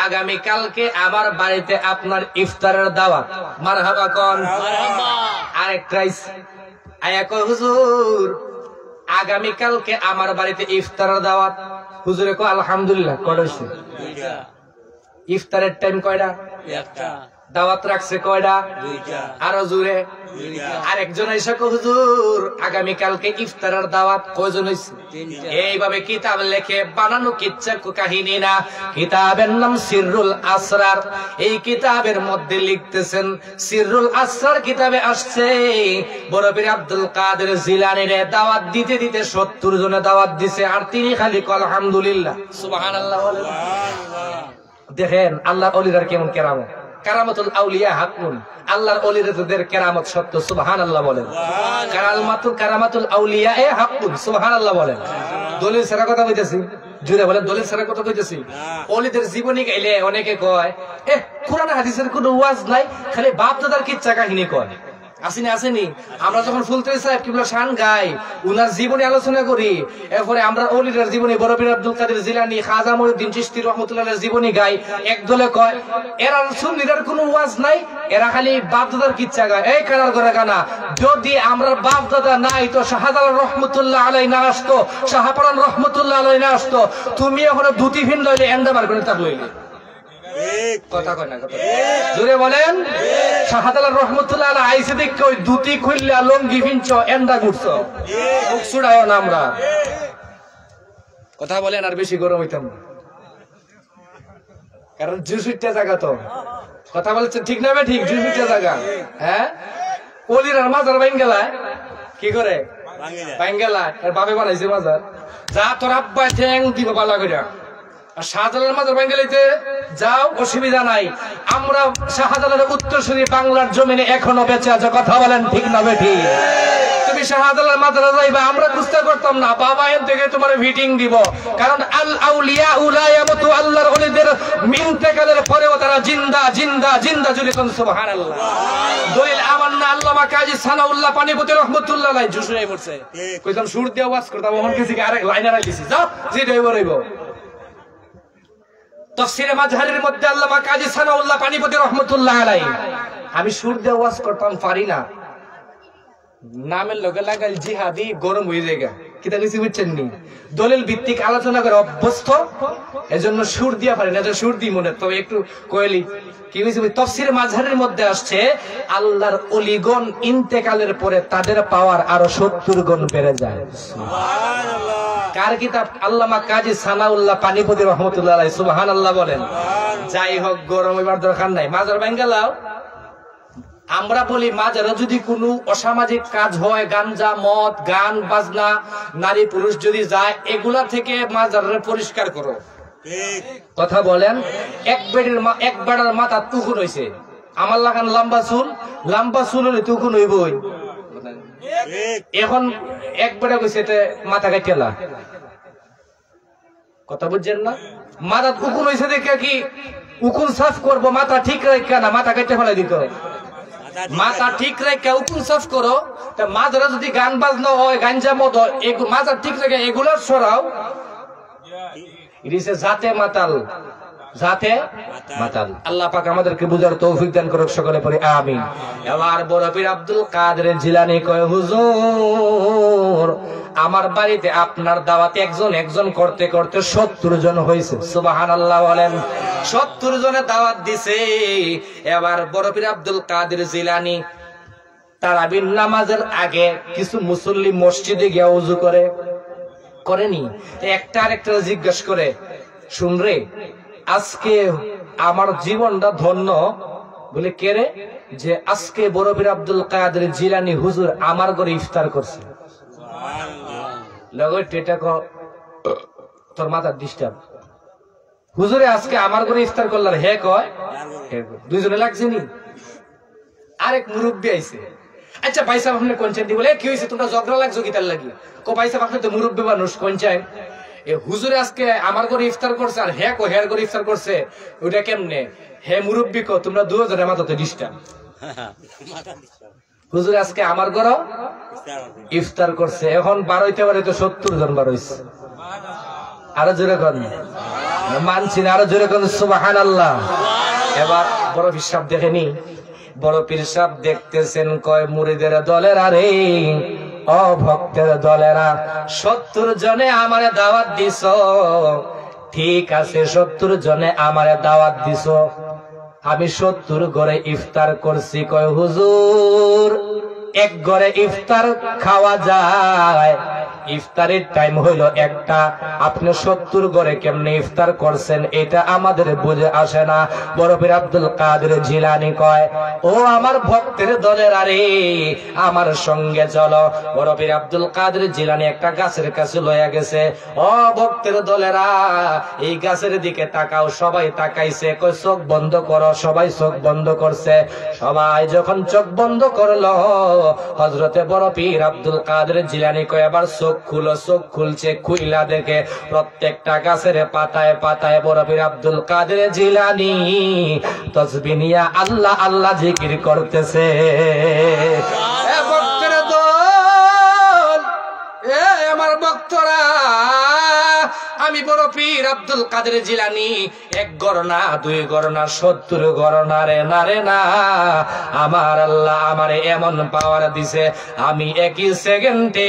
আগামী কালকে আমার বাড়িতে আপনার ইফতারের দাওয়াত। মারহাবা কোন? আরেকটা আয়া কয়, হুজুর আগামী কালকে আমার বাড়িতে ইফতারের দাওয়াত। হুজুরে কয়, আলহামদুলিল্লাহ। কয়টা? ইফতারের টাইম কয়টা? একটা। দাওয়াত রাখছে কয়টা? দুইটা। আরো জোরে। আরেকজন এসে কয়, হুজুর আগামী কালকে ইফতারের দাওয়াত। কয়জন হইছে? এইভাবে কিতাব লেখে, বানানো কিচ্ছা কাহিনী না। কিতাবের নাম সিররুল আসরার। এই কিতাবের মধ্যে লিখতেছেন, সিররুল আসরার কিতাবে আসছে বড় পীর আব্দুল কাদের জিলানীর দাওয়াত দিতে দিতে 70 জনে দাওয়াত দিছে, আর তিনি খালি কয় আলহামদুলিল্লাহ, সুবহানাল্লাহ বলেন। দেখেন আল্লাহর ওলিদের কেমন কেরামত। কারামাতুল আউলিয়া হাকুন, আল্লাহর ওলিদের কেরামত সত্য, সুবহানাল্লাহ বলেন। কারামাতুল আউলিয়া এ হাকুন, সুবহানাল্লাহ বলেন। দলিল ছাড়া কথা কইতেছি, জুড়ে বলেন, দলিল ছাড়া কথা কইতেছি। ওলিদের জীবনী গাইলে অনেকে কয়, কোরআন হাদিসের কোনো ওয়াজ নাই, খালি বাপ দাদার কিচ্ছা কাহিনী কয়। আসেনি আসেনি, আমরা যখন ফুলতলি সাহেব কিবলা শান গাই, উনার জীবনী আলোচনা করি, এরপরে আমরা ওলিদের জীবনী, বড় পীর আব্দুল কাদের জিলানী, খাজা মঈনুদ্দিন চিশতি রহমাতুল্লাহর জীবনী গাই, একদলে কয় এরা সুন্নিদের কোনো ওয়াজ নাই, এরা খালি বাপ দাদার কিচ্ছা গায়। এই কানার করে কানা, যদি আমরা বাপ দাদা নাই তো শাহজালাল রহমতুল্লাহ আলাই না আসতো, শাহপরান রহমতুল্লাহ আলাই না আসতো, তুমি এখন দুটি ভিন্ন লইলে এন্ডাবার করে তাক লইলে। কথা কয় না, কথা জোরে বলেন। শাহজালাল রহমতুল্লাহ আলাই আইসে দেখে ওই দুটি খুললে লঙ্গি ভিনছ, এন্ডা ঘুরছ, মুখ ছুড়ায় না আমরা। কথা বলেন, আর বেশি গরম হইতাম না, কারণ জুসুইটা জায়গা তো। কথা বলছেন ঠিক না? ঠিক, জুসুইটা জায়গা। হ্যাঁ, ওলির আর মাজার বাইঙ্গেলা কি করে? বাইঙ্গেলা এর বাপে বানাইছে মাজার, যা তোর আব্বা ঠ্যাং দিব পালা করিয়া। আর শাহজালাল মাজার বাইঙ্গেলাইতে যাও, অসুবিধা নাই। আমরা শাহজালালের উত্তরসূরি বাংলার জমিনে এখনো বেঁচে আছে। কথা বলেন ঠিক না? ঠিক। তুমি শাহজালাল মাদ্রাসা যাইবা, আমরা কুস্তা করতাম না, বাবা এর থেকে তোমার ভিটিং দিব। কারণ আল আউলিয়া উলা ইয়ামুতু, আল্লাহর ওলিদের ইন্তেকালের পরেও তারা জিন্দা জিন্দা জিন্দা। জুড়ে কোন সুবহানাল্লাহ। দলিল আমার না আল্লামা কাজী সানাউল্লাহ পানিপতি রহমাতুল্লাহ আলাইহি জুস হয়ে পড়ছে, কইতাম সুর দিয়ে ওয়াজ করতাম, ওহন কিছু আরেক লাইনার আইছি, যাও যেটা হইব। তাফসীরে মাজহারের মধ্যে আল্লামা কাজী সানাউল্লাহ পানিপতি রহমাতুল্লাহ আলাইহি, আমি সুর দিয়ে ওয়াজ করতাম পারি না, নামের লগে লাগাল জিহাদি গরম হয়ে যায়, কিতা কিছু বুঝছেন নি, দলিল ভিত্তিক আলোচনা করে অভ্যস্ত, এজন্য সুর দিয়া পারি না, সুর দি মনে। তবে একটু কইলি কি হইছে, তাফসীরে মাজহারের মধ্যে আসছে আল্লাহর ওলিগণ ইন্তেকালের পরে তাদের পাওয়ার আরো 70 গুণ বেড়ে যায়। সুবহানাল্লাহ। কার কিতাব? আল্লামা কাজী সানাউল্লাহ পানিপতি রহমাতুল্লাহ আলাইহি। সুবহানাল্লাহ বলেন। যাই হোক, গরম হইবার দরকার নাই, মাজার ভাঙ্গালাও। আমরা বলি মাজারে যদি কোনো অসামাজিক কাজ হয়, গাঞ্জা মদ গান বাজনা নারী পুরুষ যদি যায়, এগুলা থেকে মাজারে পরিষ্কার করো। কথা বলেন। এক বেড়ার মাথা তুকুন হইছে, আমার লাগান লম্বা চুল হলে তুকুন হইবই। এখন এক বেড়া কইছে এটা মাথা কাটেলা, কথা বুঝছেন না? মাথা উকুন হইছে দেখে কি উকুন সাফ করবো, মাথা ঠিক রাখা না মাথা কেটে ফেলা দিত। মাথা ঠিক রেখে উকুন সাফ করো। মাজারে যদি গান বাজনা হয়, গাঞ্জা মদ হয়, মাথা ঠিক রেখে এগুলো সরাও। জাতে মাতাল, জাতে মাতাল। আল্লাহ পাক আমাদেরকে বুঝার তৌফিক দান করুক, সকলে পড়ি আমিন। এবার বড় পীর আব্দুল কাদের জিলানী কয়, হুজুর আমার বাড়িতে আপনার দাওয়াতে একজন একজন করতে করতে 70 জন হয়েছে। সুবহানাল্লাহ বলেন। 70 জনে দাওয়াত দিছে। এবার বড় পীর আব্দুল কাদের জিলানী তারাবির নামাজের আগে কিছু মুসল্লি মসজিদে গিয়ে ওযু করেনি, একটা আরেকটা জিজ্ঞেস করে, শুন রে আজকে আমার জীবনটা ধন্য বলে কে রে, যে আজকে বড় পীর আব্দুল কাদের জিলানী হুজুর আমার ঘরে ইফতার করছে। তোর মাথার ডিস্টার্ব, হুজুরে আজকে আমার ঘরে ইফতার করলাম। হে কয় দুইজনে লাগছে নি। আরেক মুরব্বী আইছে, আচ্ছা ভাই সাহেব আপনি কোন চাই বলে, কি হয়েছে তোমরা ঝগড়া লাগছো কি তার লাগি? কো ভাই সাহেব আপনি তো মুরব্বী মানুষ, কোন চাই হুজুরে আজকে আমার ঘরে ইফতার করছে, আর হে কো হের ঘরে ইফতার করছে, ওইটা কেমনে? হে মুরব্বী কো তোমরা দুজনের মাথাতে ডিস্টার্ব। হুজুর আজকে আমার ঘরে ইফতার করছে। এখন বার হইতে পারে তো 70 জন বার হইছে। আরো জোরে কর, মানছি না, আরো জোরে কর সুবহানাল্লাহ। এবার বড় পীর সাহেব দেখেনি, বড় পীর সাহেব দেখতেছেন, কয় মুরিদের দলেরা রে, ও ভক্তের দলেরা, 70 জনে আমারে দাওয়াত দিছ, ঠিক আছে 70 জনে আমারে দাওয়াত দিছ, আমি 70 ঘরে ইফতার করছি। কয় হুজুর এক ঘরে ইফতার খাওয়া যায়, ইফতারের টাইম হইল একটা, আপনি 70 ঘরে কেমনে ইফতার করছেন এটা আমাদের বুঝে আসে না। বড় পীর আব্দুল কাদের জিলানী কয়, ও আমার ভক্তের দলের আরে আমার সঙ্গে চলো। বড় পীর আব্দুল কাদের জিলানী একটা গাছের কাছে লইয়া গেছে। ও ভক্তের দলেরা এই গাছের দিকে তাকাও। সবাই তাকাইছে, কই চোখ বন্ধ করো। সবাই চোখ বন্ধ করছে। সবাই যখন চোখ বন্ধ করলো, হযরতে বড় পীর আব্দুল কাদের জিলানী কয়, এবার চোখ খুলো। চোখ খুলছে, খুইলা দেখে প্রত্যেকটা গাছের পাতায় পাতায় বড় পীর আব্দুল কাদের জিলানী তাসবিহ নিয়া আল্লাহ আল্লাহ জিকির করতেছে। এ ভক্তের দল, এ আমার ভক্তরা, আমি বড় পীর আব্দুল কাদের জিলানী এক গণনা, দুই গণনা, 70 গণনা রে না রে না। আমার আল্লাহ আমারে এমন পাওয়ার দিছে, আমি একই সেকেন্ডে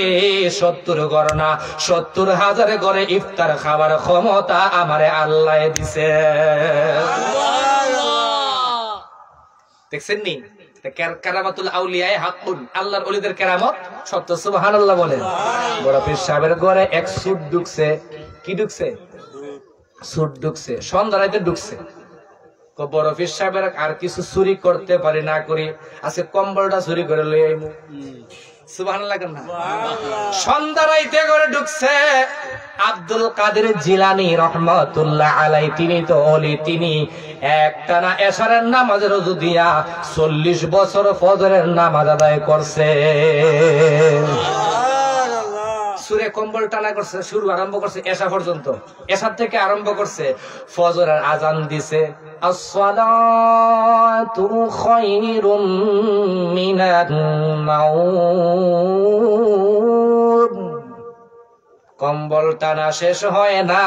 70 গণনা, 70,000 ঘরে ইফতার খাবার ক্ষমতা আমারে আল্লাহ দিছে। দেখছেন নি? কেরামাতুল আউলিয়ায়ে হাক্কুন, আল্লাহর ওলিদের কেরামত সত্য। সুবহানাল্লাহ বলেন। বড় পীর সাহেবের ঘরে এক সুট ঢুকছে। কি ঢুকছে? সুট ঢুকছে। সন্ধ্যা রাতে ঢুকছে। বড় পীর সাহেবের আর কিছু চুরি করতে পারি না করি, আজকে কম্বলটা চুরি করে লই আইমু। সুবহানাল্লাহ না। সন্ধ্যা রাইতে ঘরে ঢুকছে আব্দুল কাদের জিলানী রহমাতুল্লাহ আলাই, তিনি তো ওলি, তিনি একটানা এশারের নামাজের ওযু দিয়া 40 বছর ফজরের নামাজ আদায় করছে। সুরে কম্বল টানা করছে, শুরু আরম্ভ করছে এশা পর্যন্ত, এশার থেকে আরম্ভ করছে, ফজরের আজান দিছে, আসসালাতু খায়রুম মিনান নাওম। কম্বল টানা শেষ হয় না,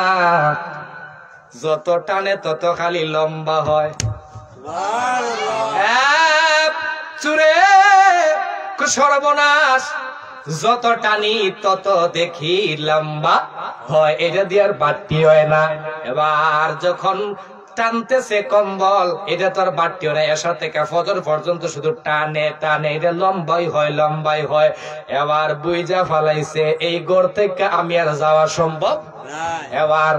যত টানে তত খালি লম্বা হয়। চুরে সর্বনাশ, যত টানি তত দেখি লম্বা হয়, এটা দিয়ে আর বাড়তি হয় না। এবার যখন টানতেছে কম্বল, এটা তো আর বাড়তি হয় না, এসা থেকে ফজর পর্যন্ত শুধু টানে টানে, এটা লম্বাই হয় লম্বাই হয়। এবার বুইজা ফালাইছে এই ঘর থেকে আমি আর যাওয়া সম্ভব। এবার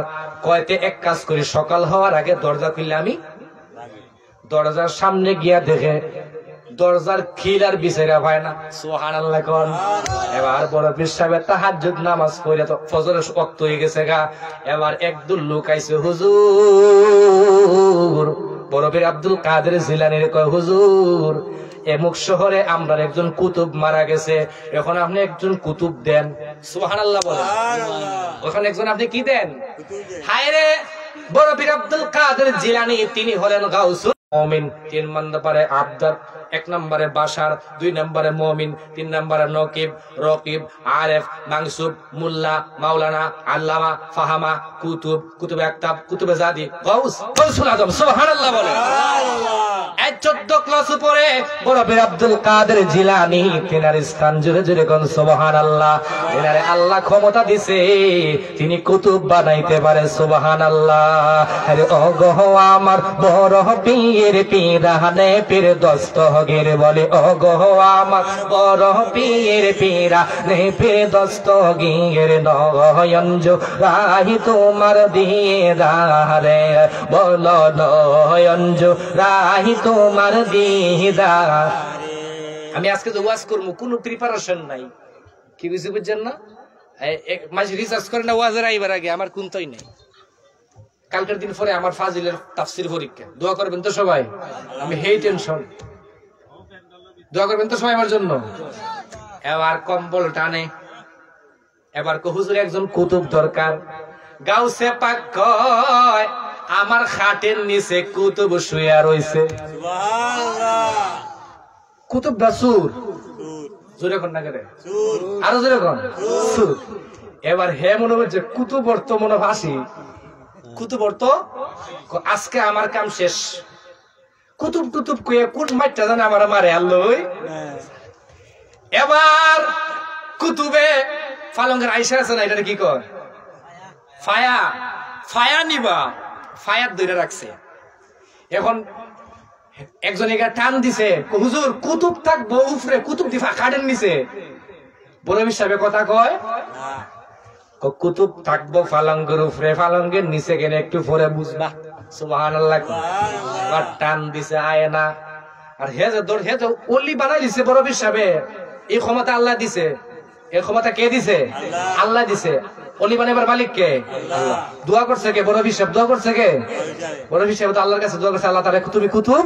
কয়তে এক কাজ করি, সকাল হওয়ার আগে দরজা খুললে আমি দরজার সামনে গিয়া দেখে দরজার খিল আর বিচারা পায় না। সুবহানাল্লাহ কোন। এবার বড় পীর সাহেব তাহাজ্জুদ নামাজ পড়ে তো ফজরের ওয়াক্ত হয়ে গেছে গা। এবার একদল লোক আইছে, হুজুর, বড় পীর আব্দুল কাদের জিলানীর কয়, হুজুর এমুক শহরে আমরা একজন কুতুব মারা গেছে, এখন আপনি একজন কুতুব দেন। সুবহানাল্লাহ বলেন। ওখানে একজন আপনি কি দেন? হায় রে, বড় পীর আব্দুল কাদের জিলানী তিনি হলেন গাউসুল মুমিন। 3 নম্বরে আবদার, 1 নম্বরে বাশার, 2 নম্বরে মুমিন, 3 নম্বরে নকিব, রকিব, আরেফ, মানসুব, মুল্লা, মাওলানা, আল্লামা, ফাহামা, কুতুব, কুতুবে আকতাব, কুতুবে জাদি, গাউসুল আজম। সুবহানাল্লাহ বলেন। 14 ক্লাস উপরে বড় পীর আব্দুল কাদের জিলানী, তেনার স্থান জুড়ে জুড়ে কোন সুবহানাল্লাহ। তেনারে আল্লাহ ক্ষমতা দিছে, তিনি কুতুব বানাইতে পারে। সুবহানাল্লাহ। আরে ওগো আমার বড় পীর পীরানে পীর দস্তগীর বলে, ওগো আমার বড় পীর পীরানে পীর দস্তগীর, নয়ন জোড়াই তোমার দিয়ে দারে, বলো নয়ন জোড়াই তোমার দিদার। আমি আজকে যে ওয়াজ করবো কোনো প্রিপারেশন নাই, কি বুঝি বুঝছেন না? মাঝে রিসার্চ করে না ওয়াজের আইবার আগে আমার কোনটাই নেই। কালকের দিন পরে আমার ফাজিলের তাফসির পরীক্ষা, দোয়া করবেন তো সবাই? আমি হেই টেনশন, দোয়া করবেন তো সবাই আমার জন্য? এবার কম্বল টানে, এবার হুজুর একজন কুতুব দরকার। গাউসে পাক কয়, আমার খাটের নিচে কুতুব শুয়ে রইছে। কুতুব দাসুর জোরে কোন না করে, আরো জোরে কোন। এবার হে মনে হচ্ছে কুতুব অর্থ মনে ভাসি, কুতুব অর্থ আজকে আমার কাম শেষ। কুতুব টুতুব কয়ে কোন মাইটা জানে আমার মারে আল্লই। এবার কুতুবে ফালঙ্গের আইসা আছে না, এটা কি কয়? ফায়া, ফায়া নিবা, ফায়াত ধরে রাখছে। এখন একজন এগা টান দিছে, হুজুর কুতুব থাকবো উপরে, কুতুব দিফা খাটের নিচে। বড় হিসাবে কথা কয়, কুতুব থাকবো ফালঙ্গের উপরে, ফালঙ্গের নিচে গেলে একটু পরে বুঝবা। সুবহানাল্লাহ। টান দিছে আয় না। আর হে যে ওলি বানাই দিছে বড় হিসাবে, এই ক্ষমতা আল্লাহ দিছে। এই ক্ষমতা কে দিছে? আল্লাহ দিছে। অলি বানাইবার মালিক কে? আল্লাহ। দোয়া করছে কে? বড় হিসাব দোয়া করছে কে? বড় হিসাব তো আল্লাহর কাছে দোয়া করছে, আল্লাহ তাআলা তুমি কুতুব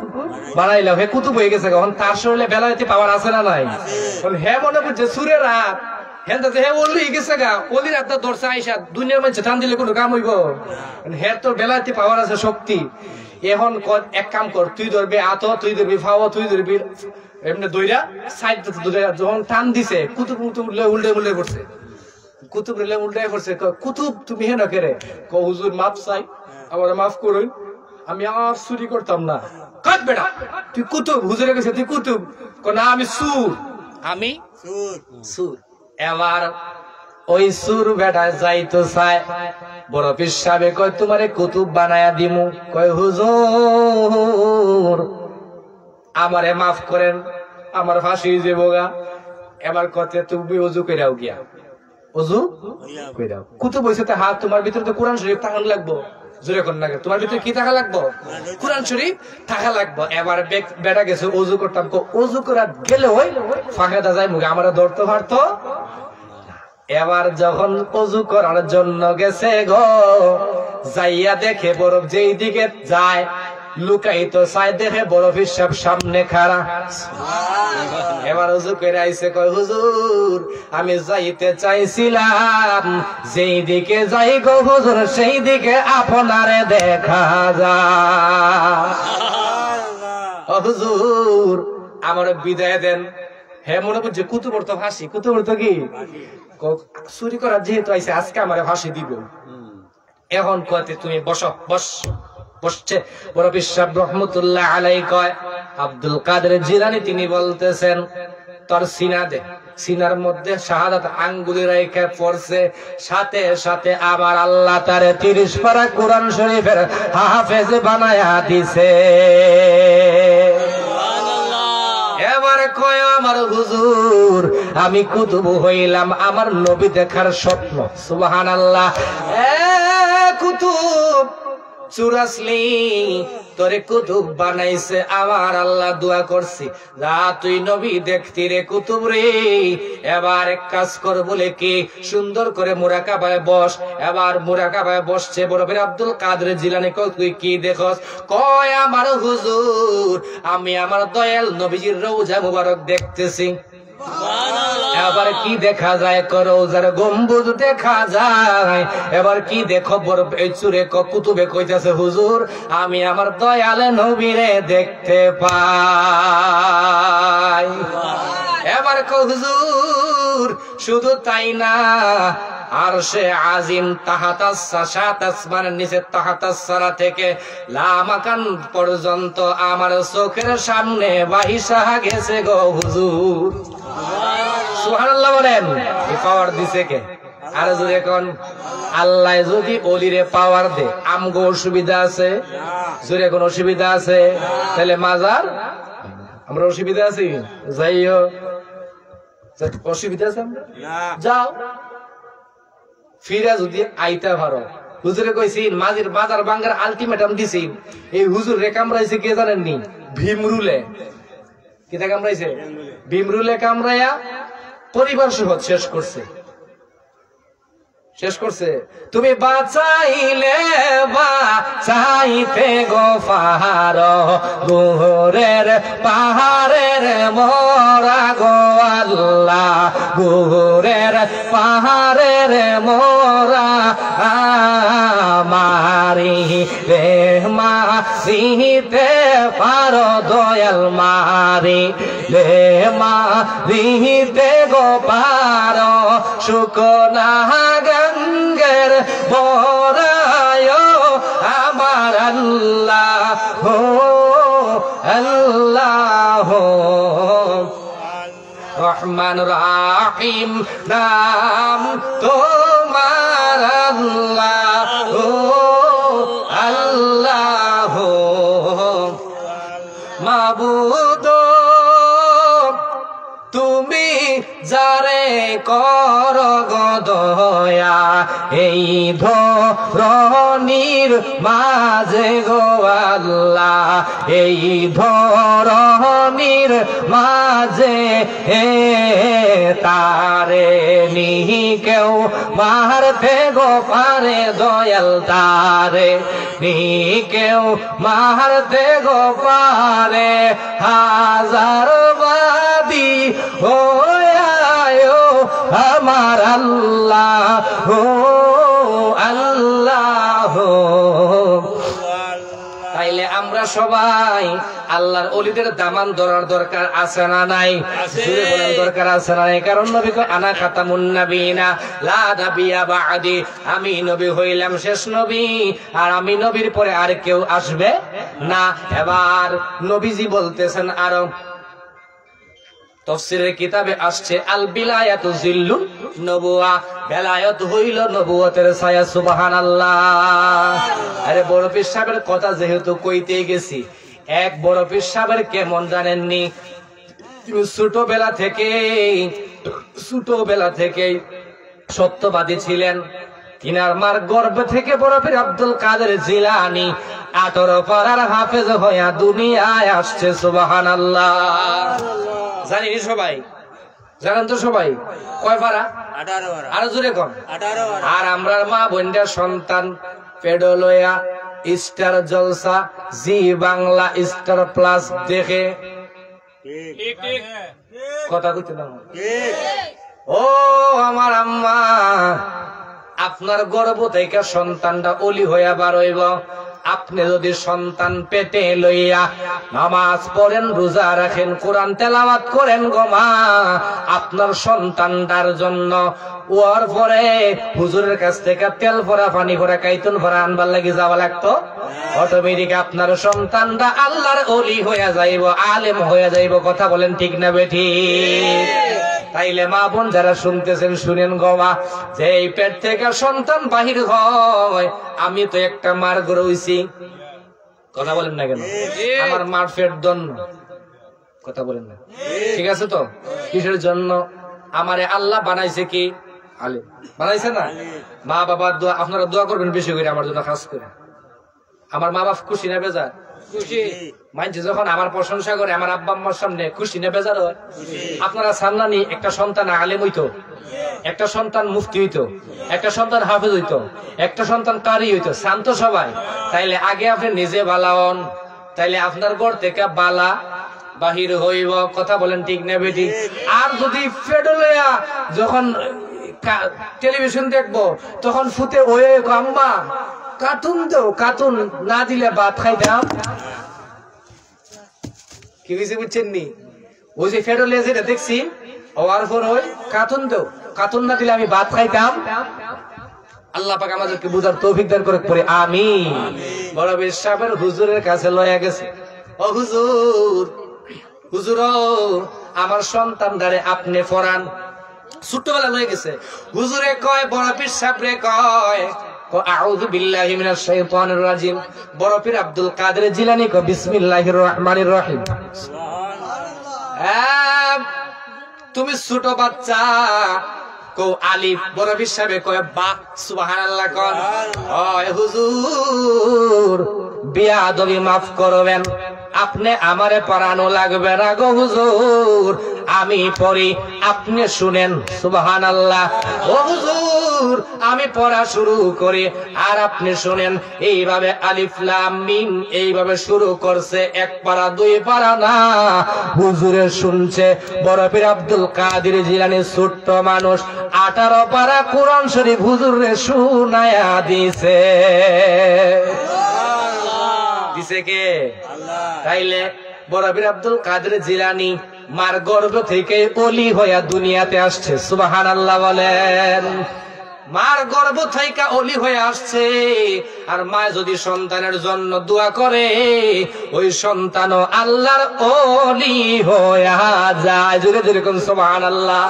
বানাইলাও, হে কুতুব হয়ে গেছে। এখন তার শরীরে বেলায়েতি পাওয়ার আছে না নাই? হে মনে করছে সুরে রাত, হে ওলি গেছে গা, ওলির রাত দর্শা আইসা দুনিয়ার মধ্যে টান দিলে কোনো কাম হইব? হে তোর বেলায়েতি পাওয়ার আছে, শক্তি। এখন এক কাম কর, তুই ধরবি আত, তুই ধরবি ফাও, তুই ধরবি এমনি দইরা সাইড ধরে। যখন টান দিছে কুতুব উল্টে উল্টে পড়ছে, কুতুব রেলে উল্টে পড়ছে। কুতুব তুমি হেন কেরে? হুজুর মাফ চাই, আমার মাফ করুন, আমি আর চুরি করতাম না। কাট বেটা, তুই কুতুব? হুজুরে গেছে তুই কুতুব? না আমি সুর, আমি সুর। এবার ওই সুর বেটা যাইতো চায়, বড় পীর সাহেব কয় তোমারে কুতুব বানায়া দিমু। কয় হুজুর আমারে মাফ করেন, আমার ফাঁসি যাবো গা। এবার কতে তুমি ওযু কইরাও গিয়া, ওযু কইরাও। কুতুব হইছে তে হাত, তোমার ভিতরে তো কোরআন শরীফ থাকান লাগবো। জোরে কোন না, তোমার ভিতরে কি থাকা লাগবো? কোরআন শরীফ থাকা লাগবো। এবার বেটা গেছে ওযু করতাম, ওযু করা গেলে ওই ফাঁকাটা যায় মুখে, আমরা ধরতে পারতো। এবার যখন ওযু করার জন্য গেছে গো, যাইয়া দেখে বরফ যেই দিকে যায় লুকাইত চাই, দেখে বরফের সব সামনে খাড়া। এবার ওযু করে আইছে, কয় হুজুর আমি যাইতে চাইছিলাম, যেই দিকে যাই গো হুজুর সেই দিকে আপনারে দেখা যায়। হুজুর আমার বিদায় দেন। হ্যাঁ মনে করছে কুতুবর তো ফাঁসি, কুতুবর তো কি চুরি করার যেহেতু আইছে আজকে আমার ফাঁসি দিব। এখন কয়তে তুমি বসো, বসছে বড় বিশ্বাস রহমতুল্লাহ আলাইহি কয়, আব্দুল কাদের জিলানী তিনি বলতেছেন তোর সিনা দে, সিনার মধ্যে শাহাদাত আঙ্গুলি রেখে পড়ছে, সাথে সাথে আবার আল্লাহ তারে 30 পারা কোরআন শরীফের হাফেজ বানায়া দিছে। এবার কয় আমার হুজুর আমি কুতুব হইলাম, আমার নবী দেখার স্বপ্ন। সুবহানাল্লাহ। কুতুব চুরাসলি তোরে কুতুব বানাইছে আমার আল্লাহ, দোয়া করছি যা তুই নবী দেখতি রে কুতুব রে। এবার এক কাজ কর বলে কি সুন্দর করে মুরাকাবায় বস। এবার মুরাকাবায় বসছে বরফের আব্দুল কাদের জিলানী। কয় তুই কি দেখস? কয় আমার হুজুর আমি আমার দয়াল নবীজির রওজা মুবারক দেখতেছি। এবার কি দেখা যায়? রওজার গম্বুজ দেখা যায়। এবার কি দেখো বরফ এই চুরে কুতুবে কইতাছে হুজুর আমি আমার দয়াল নবীরে দেখতে পাই। এবার হুজুর শুধু তাই না, আরশে আজিম তাহাতাস সাত আসমানের নিচে তাহাতাসসারা থেকে লামাকান পর্যন্ত আমার চোখের সামনে বাইসা গেছে গো হুজুর। সুবহানাল্লাহ বলেন। এই পাওয়ার দিছে কে? আর যদি এখন আল্লাহ যদি অলিরে পাওয়ার দে, আমগো অসুবিধা আছে? যদি এখন অসুবিধা আছে তাহলে মাজার আমরা অসুবিধা আছি? যাইও অসুবিধা আছে আমরা যাও ফিরা যদি আইতা পারো। হুজুরে কইছি মাঝির বাজার বাঙ্গার আলটিমেটাম দিছি। এই হুজুর রে কামড়াইছে কে জানেননি? ভীমরুলে। কিতা কামড়াইছে? ভীমরুলে কামড়াইয়া পরিবার সহ শেষ করছে, শেষ করছে। তুমি বাঁচাইলে বাঁচাইতে গো পাহাড়, গুহরের পাহাড়ের মোরা গো আল্লাহ, গুহরের পাহাড়ের মোরা মারি রে মারিতে পারো দয়াল, মারি রে মারিতে গো পারো শুকনা গঙ্গের বরায় আমার আল্লাহ হো আল্লাহ রহমান রাহিম নাম তোমার আল্লাহ হো আল্লাহ মাবুদ তুমি যারে কর গো দয়া, এই ধরণীর মাঝে গো আল্লাহ, এই ধরণীর মাঝে তারে নিহি কেউ মারতে গো পারে দয়াল, তারে নিহি কেউ মারতে গো পারে। হাজার বাদী ও আমার আল্লাহ হো আল্লাহ। তাইলে আমরা সবাই আল্লাহর ওলিদের দামান ধরার দরকার আছে না নাই? জোরে বলেন দরকার আছে না নাই? কারণ নবী কয় আনা খাতামুন নাবিয়িনা লা নাবিয়্যা বা'দি, আমি নবী হইলাম শেষ নবী, আর আমি নবীর পরে আর কেউ আসবে না। এবার নবীজি বলতেছেন আরো তাফসীরের কিতাবে আসছে আল বিলায়াতু জিল্লুন নবুয়া, বেলায়েত হইল নবুয়তের ছায়া। সুবহানাল্লাহ। আরে বড় পীর সাহেবের কথা যেহেতু কইতে গেছি, এক বড় পীর সাহেবের কেমন জানেননি? তিনি ছোটবেলা থেকে সত্যবাদী ছিলেন। তিনার মার গর্ভ থেকে বড় পীর আব্দুল কাদের জিলানী 18 পারার হাফেজ হইয়া দুনিয়ায় আসছে। সুবহানাল্লাহ। জানি সবাই, জানেন তো সবাই কয় পারা? 18 পারা। আরো জোরে কোন? 18 পারা। আর আমরার মা বোনদের সন্তান পেডলয়া স্টার জলসা, জি বাংলা, স্টার প্লাস দেখে ঠিক ঠিক কথা কইতে না। ঠিক। ও আমার আম্মা, আপনার গর্ভ থেকে সন্তানটা ওলি হইয়া বার হইব। আপনি যদি সন্তান পেটে লইয়া নামাজ পড়েন, রোজা রাখেন, কোরআন তেলাওয়াত করেন গো মা, আপনার সন্তানটার জন্য ওর পরে হুজুরের কাছ থেকে তেল ভরা, পানি ভরা, কাইতুন ভরা আনবার লাগি যাওয়া লাগতো। অটোমেটিক আপনার সন্তানটা আল্লাহর ওলি হইয়া যাইব, আলেম হইয়া যাইব। কথা বলেন ঠিক না বেঠিক? তাইলে মা বোন যারা শুনতেছেন শুনেন গো মা, যে এই পেট থেকে সন্তান বাহির হয়, আমি তো একটা মার গড়ে হইছি। কথা বলেন না কেন? আমার মার পেট দন, কথা বলেন না, ঠিক আছে তো? কিসের জন্য আমারে আল্লাহ বানাইছে? কি আলেম বানাইছে না? মা বাবা দোয়া, আপনারা দোয়া করবেন বেশি করে আমার জন্য, খাস করে। আমার মা বাবা খুশি না বেজার? খুশি। মানছে যখন আমার প্রশংসা করে, আমার আব্বা আম্মার সামনে খুশি না বেজার হয়? আপনারা সামনানি একটা সন্তান আলেম হইতো, একটা সন্তান মুফতি হইতো, একটা সন্তান হাফেজ হইতো, একটা সন্তান কারি হইতো, শান্ত সবাই। তাইলে আগে আপনি নিজে বালা হন, তাইলে আপনার ঘর থেকে বালা বাহির হইব। কথা বলেন ঠিক না বেটি? আর যদি ফেডলিয়া যখন টেলিভিশন দেখবো, তখন ফুতে ওই আম্মা কার্টুন দেও, কার্টুন না দিলে ভাত খাইতাম। কি হয়েছে বুঝছেন নি? ওই যে ফেডলিয়া যেটা দেখছি, হওয়ার পর ওই কার্টুন দেও, কার্টুন না দিলে আমি ভাত খাইতাম। আল্লাহ পাক আমাদেরকে বুঝার তৌফিক দান করে পড়ে আমিন। বড় বীর সাহেবের হুজুরের কাছে লয়া গেছে, ও হুজুর, হুজুর আমার সন্তানদারে আপনি পড়ান। ছোট্টবেলা লয়ে গেছে। হুজুরে কয়, বড় পীর সাহেবরে কয়, আউযু বিল্লাহি মিনাশ শাইতানির রাজিম। বড় পীর আব্দুল কাদের জিলানী কয়, বিসমিল্লাহির রহমানির রহিম। তুমি ছোট বাচ্চা, কো আলিফ। বড় পীর সাহেব কয় বা, সুবহানাল্লাহ কোন। ওই হুজুর, বিয়াদবি মাফ করবেন, আপনি আমারে পড়ানো লাগবে না গো হুজুর, আমি পড়ি, আপনি শুনেন। সুবহানাল্লাহ। ও হুজুর, আমি পড়া শুরু করি আর আপনি শুনেন। এইভাবে আলিফ লাম মিম এইভাবে শুরু করছে, এক পারা দুই পারা না, হুজুরে শুনছে। বড় পীর আব্দুল কাদের জিলানী ছোট্ট মানুষ, 18 পারা কোরআন শরীফ হুজুরে শুনায়া দিছে। দিছে কে? আল্লাহ। তাইলে বড় পীর আব্দুল কাদের জিলানী মার গর্ভ থেকে ওলি হইয়া দুনিয়াতে আসছে। সুবহানাল্লাহ বলেন। মার গর্ভ থেকে ওলি হয়ে আসছে। আর মা যদি সন্তানের জন্য দোয়া করে, ওই সন্তানও আল্লাহর ওলি হইয়া যায়। জোরে জোরে কোন সুবহানাল্লাহ।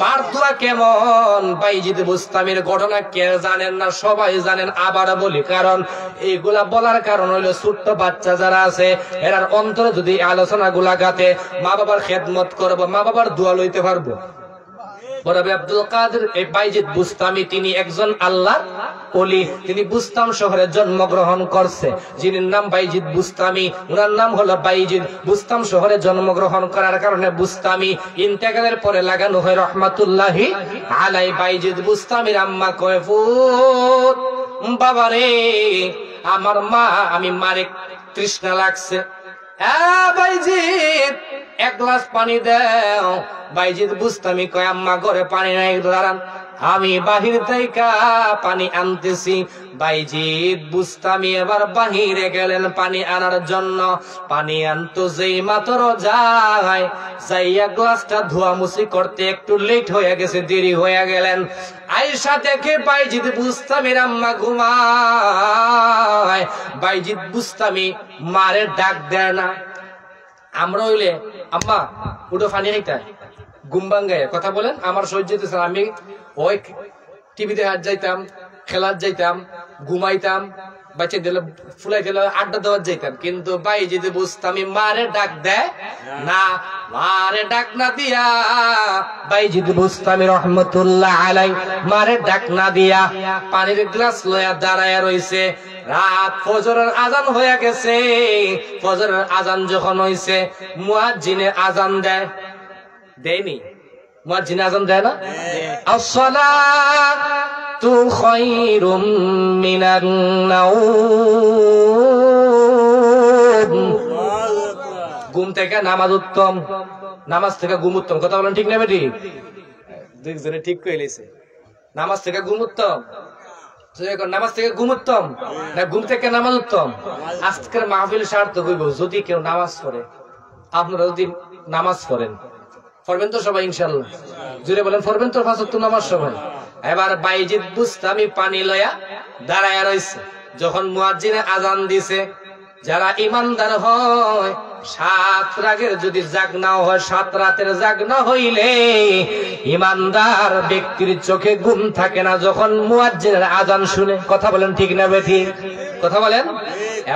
মার দোয়া কেমন? বাইজিদ বুস্তামির ঘটনা কে জানেন না? সবাই জানেন। আবার বলি, কারণ এইগুলা বলার কারণ হইলো ছোট্ট বাচ্চা যারা আছে, এরার অন্তরে যদি আলোচনা গুলা গাতে, মা বাবার খেদমত করবো, মা বাবার দোয়া লইতে পারবো। বড় আব্দুল কাদের এই বাইজিদ বুস্তামি, তিনি একজন আল্লাহর ওলি। তিনি বুস্তাম শহরে জন্মগ্রহণ করছে। যিনি নাম বাইজিদ বুস্তামি, ওনার নাম হলো বাইজিদ। বুস্তাম শহরে জন্মগ্রহণ করার কারণে বুস্তামি, ইন্তেকালের পরে লাগানো হয় রহমাতুল্লাহি আলাই। বাইজিদ বুস্তামির আম্মা কয়, ফুত বাবারে, আমার মা, আমি মারে তৃষ্ণা লাগছে। হ্যাঁ বাইজিদ, এক গ্লাস পানি দাও। বাইজিদ বুস্তামি কয়, আম্মা ঘরে পানি নাই, দাঁড়ান, আমি বাহির থেকে পানি আনতেছি। বাইজিদ বুস্তামি এবার বাহিরে গেলেন পানি আনার জন্য। পানি আনতো যেই মাত্র যায়, যাইয়া গ্লাসটা ধোয়ামুছি করতে একটু লেট হয়ে গেছে, দেরি হয়ে গেলেন। আয়েশা দেখে বাইজিদ বুস্তামির আম্মা ঘুমায়। বাইজিদ বুস্তামি মারে ডাক দেয় না। আমরা হইলে, আম্মা উঠো পানি খাইতে, গুমবাঙ্গায় কথা বলেন, আমার সহ্য হইতেছে না। আমি ওই টিভিতে হাত যাইতাম, খেলার যাইতাম, ঘুমাইতাম, বাচ্চা দিলে ফুলাই দিলে আড্ডা দেওয়ার যেতাম, কিন্তু ভাই যদি বুঝতাম মারে ডাক দেয় না, মারে ডাক না দিয়া ভাই যদি বুঝতাম রহমতুল্লাহ আলাই মারে ডাক না দিয়া পানির গ্লাস লয়া দাঁড়ায় রইছে। রাত ফজরের আজান হয়ে গেছে, ফজরের আজান যখন হইছে মুয়াজ্জিনে আজান দেয়, দেয়নি? মুয়াজ্জিনে আজান দেয় না? আসসালাতু খায়রুম মিনান নাওম, ঘুম থেকে নামাজ উত্তম, নামাজ থেকে ঘুম উত্তম। কথা বলেন ঠিক না বেটি? দুইজনে ঠিক করে লেছে, নামাজ থেকে ঘুম উত্তম। নামাজ থেকে ঘুম উত্তম না ঘুম থেকে নামাজ উত্তম? আজকের মাহফিল সার্থক হইব যদি কেউ নামাজ পড়ে। আপনারা যদি নামাজ পড়েন, পড়বেন তো সবাই ইনশাল্লাহ? জুড়ে বলেন পড়বেন তো 5 ওয়াক্ত নামাজ সবাই? এবার বাইজিদ বুস্তামি পানি লয়া দাঁড়ায় রইছে। যখন মুয়াজ্জিনে আজান দিছে, যারা ইমানদার হয় 7 রাতের যদি জাগনা হয়, 7 রাতের জাগনা হইলে ইমানদার ব্যক্তির চোখে ঘুম থাকে না যখন মুয়াজ্জিনের আজান শুনে। কথা বলেন ঠিক না বেঠিক? কথা বলেন।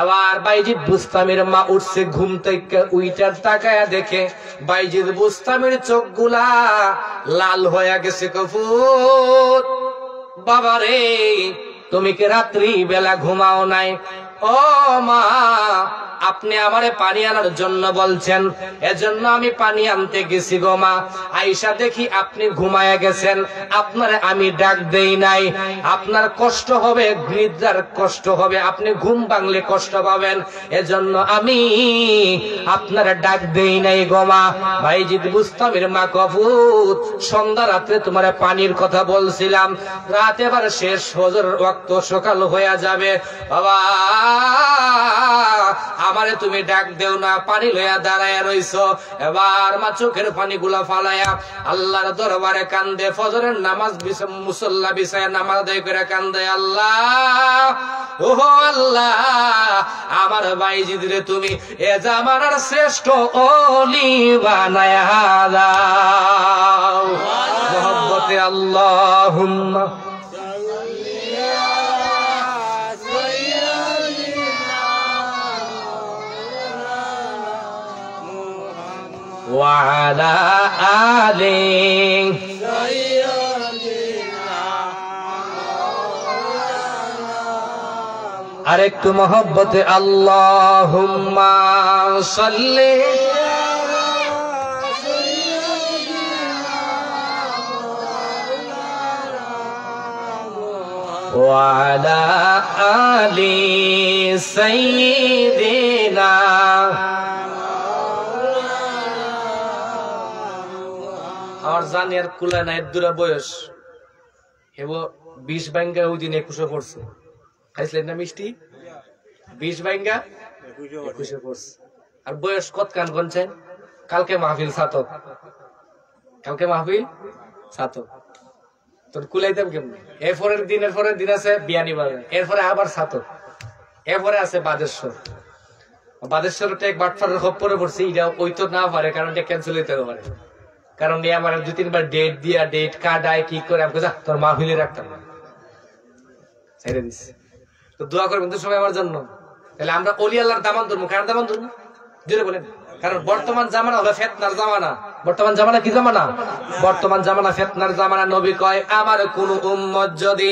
এবার বাইজিদ বুস্তামির মা উঠছে ঘুম থেকে, উইটার তাকায়া দেখে বাইজিদ বুস্তামির চোখগুলা লাল হয়ে গেছে। কফুর বাবারে, তুমি কি রাত্রি বেলা ঘুমাও নাই? ও মা, আপনি আমারে পানি আনার জন্য বলছেন, এজন্য আমি পানি আনতে গেছি গো মা। আইসা দেখি আপনি ঘুমায়া গেছেন, আপনারে আমি ডাক দেই নাই। আপনার কষ্ট হবে, নিদ্রার কষ্ট হবে, আপনি ঘুম ভাঙলে কষ্ট পাবেন, এজন্য আমি আপনারে ডাক দেই নাই গো মা। বাইজিদ বুস্তামির মা কফুত, সন্ধ্যা রাত্রে তোমার পানির কথা বলছিলাম, রাত এবার শেষ, ফজরের ওয়াক্ত সকাল হয়ে যাবে, বাবা আমারে তুমি ডাক দেও না, পানি লইয়া দাঁড়ায়া রইছো। এবার মা চোখের পানি গুলা ফালাইয়া আল্লাহর দরবারে কান্দে, ফজরের নামাজ মুসল্লা বিছায়া নামাজ আদায় করে কান্দে, আল্লাহ ওহো আল্লাহ, আমার বাইজিদ রে তুমি এ জামানার শ্রেষ্ঠ ওলি বানায়া দাও। মোহাব্বতে আল্লাহুম্মা وعلى آله আরেকটু মোহব্বতে আল্লাহুম্মা সাল্লি وعلى آل سيدنا। আমার জানি আর কুলা নাই, দূরা বয়স হেব 20 বাইঙ্গা ওই দিন 21 পড়ছে। খাইছিলেন না মিষ্টি? 20 বাইঙ্গা 21 পড়ছে। আর বয়স কত কান গনছেন? কালকে মাহফিল সাতক, কালকে মাহফিল সাতক। তোর কুলাইতাম কেমনে? এরপরের দিন আছে বিয়ানি বাজার, এরপরে আবার সাতক, এরপরে আছে বাদেশ্বর। বাদেশ্বরটা এক বাটফারের খপ্পরে পড়ছে, এটা ওই তো না পারে, কারণ এটা ক্যান্সেল হইতে পারে, কারণ আমার 2-3 বার ডেট দিয়া ডেট কাটায় কি করে আমাকে যা তোর মাহফিলে রাখতাম না, ছেড়ে দিচ্ছে। তো দোয়া করবেন তো সবাই আমার জন্য। তাহলে আমরা অলি আল্লাহর দামান ধরবো, কার দামান ধরবো? জোরে বলেন। কারণ বর্তমান জামানা হলো ফিতনার জামানা। বর্তমান জামানা কি জামানা? বর্তমান জামানা ফিতনার জামানা। নবী কয়, আমার কোন উম্মত যদি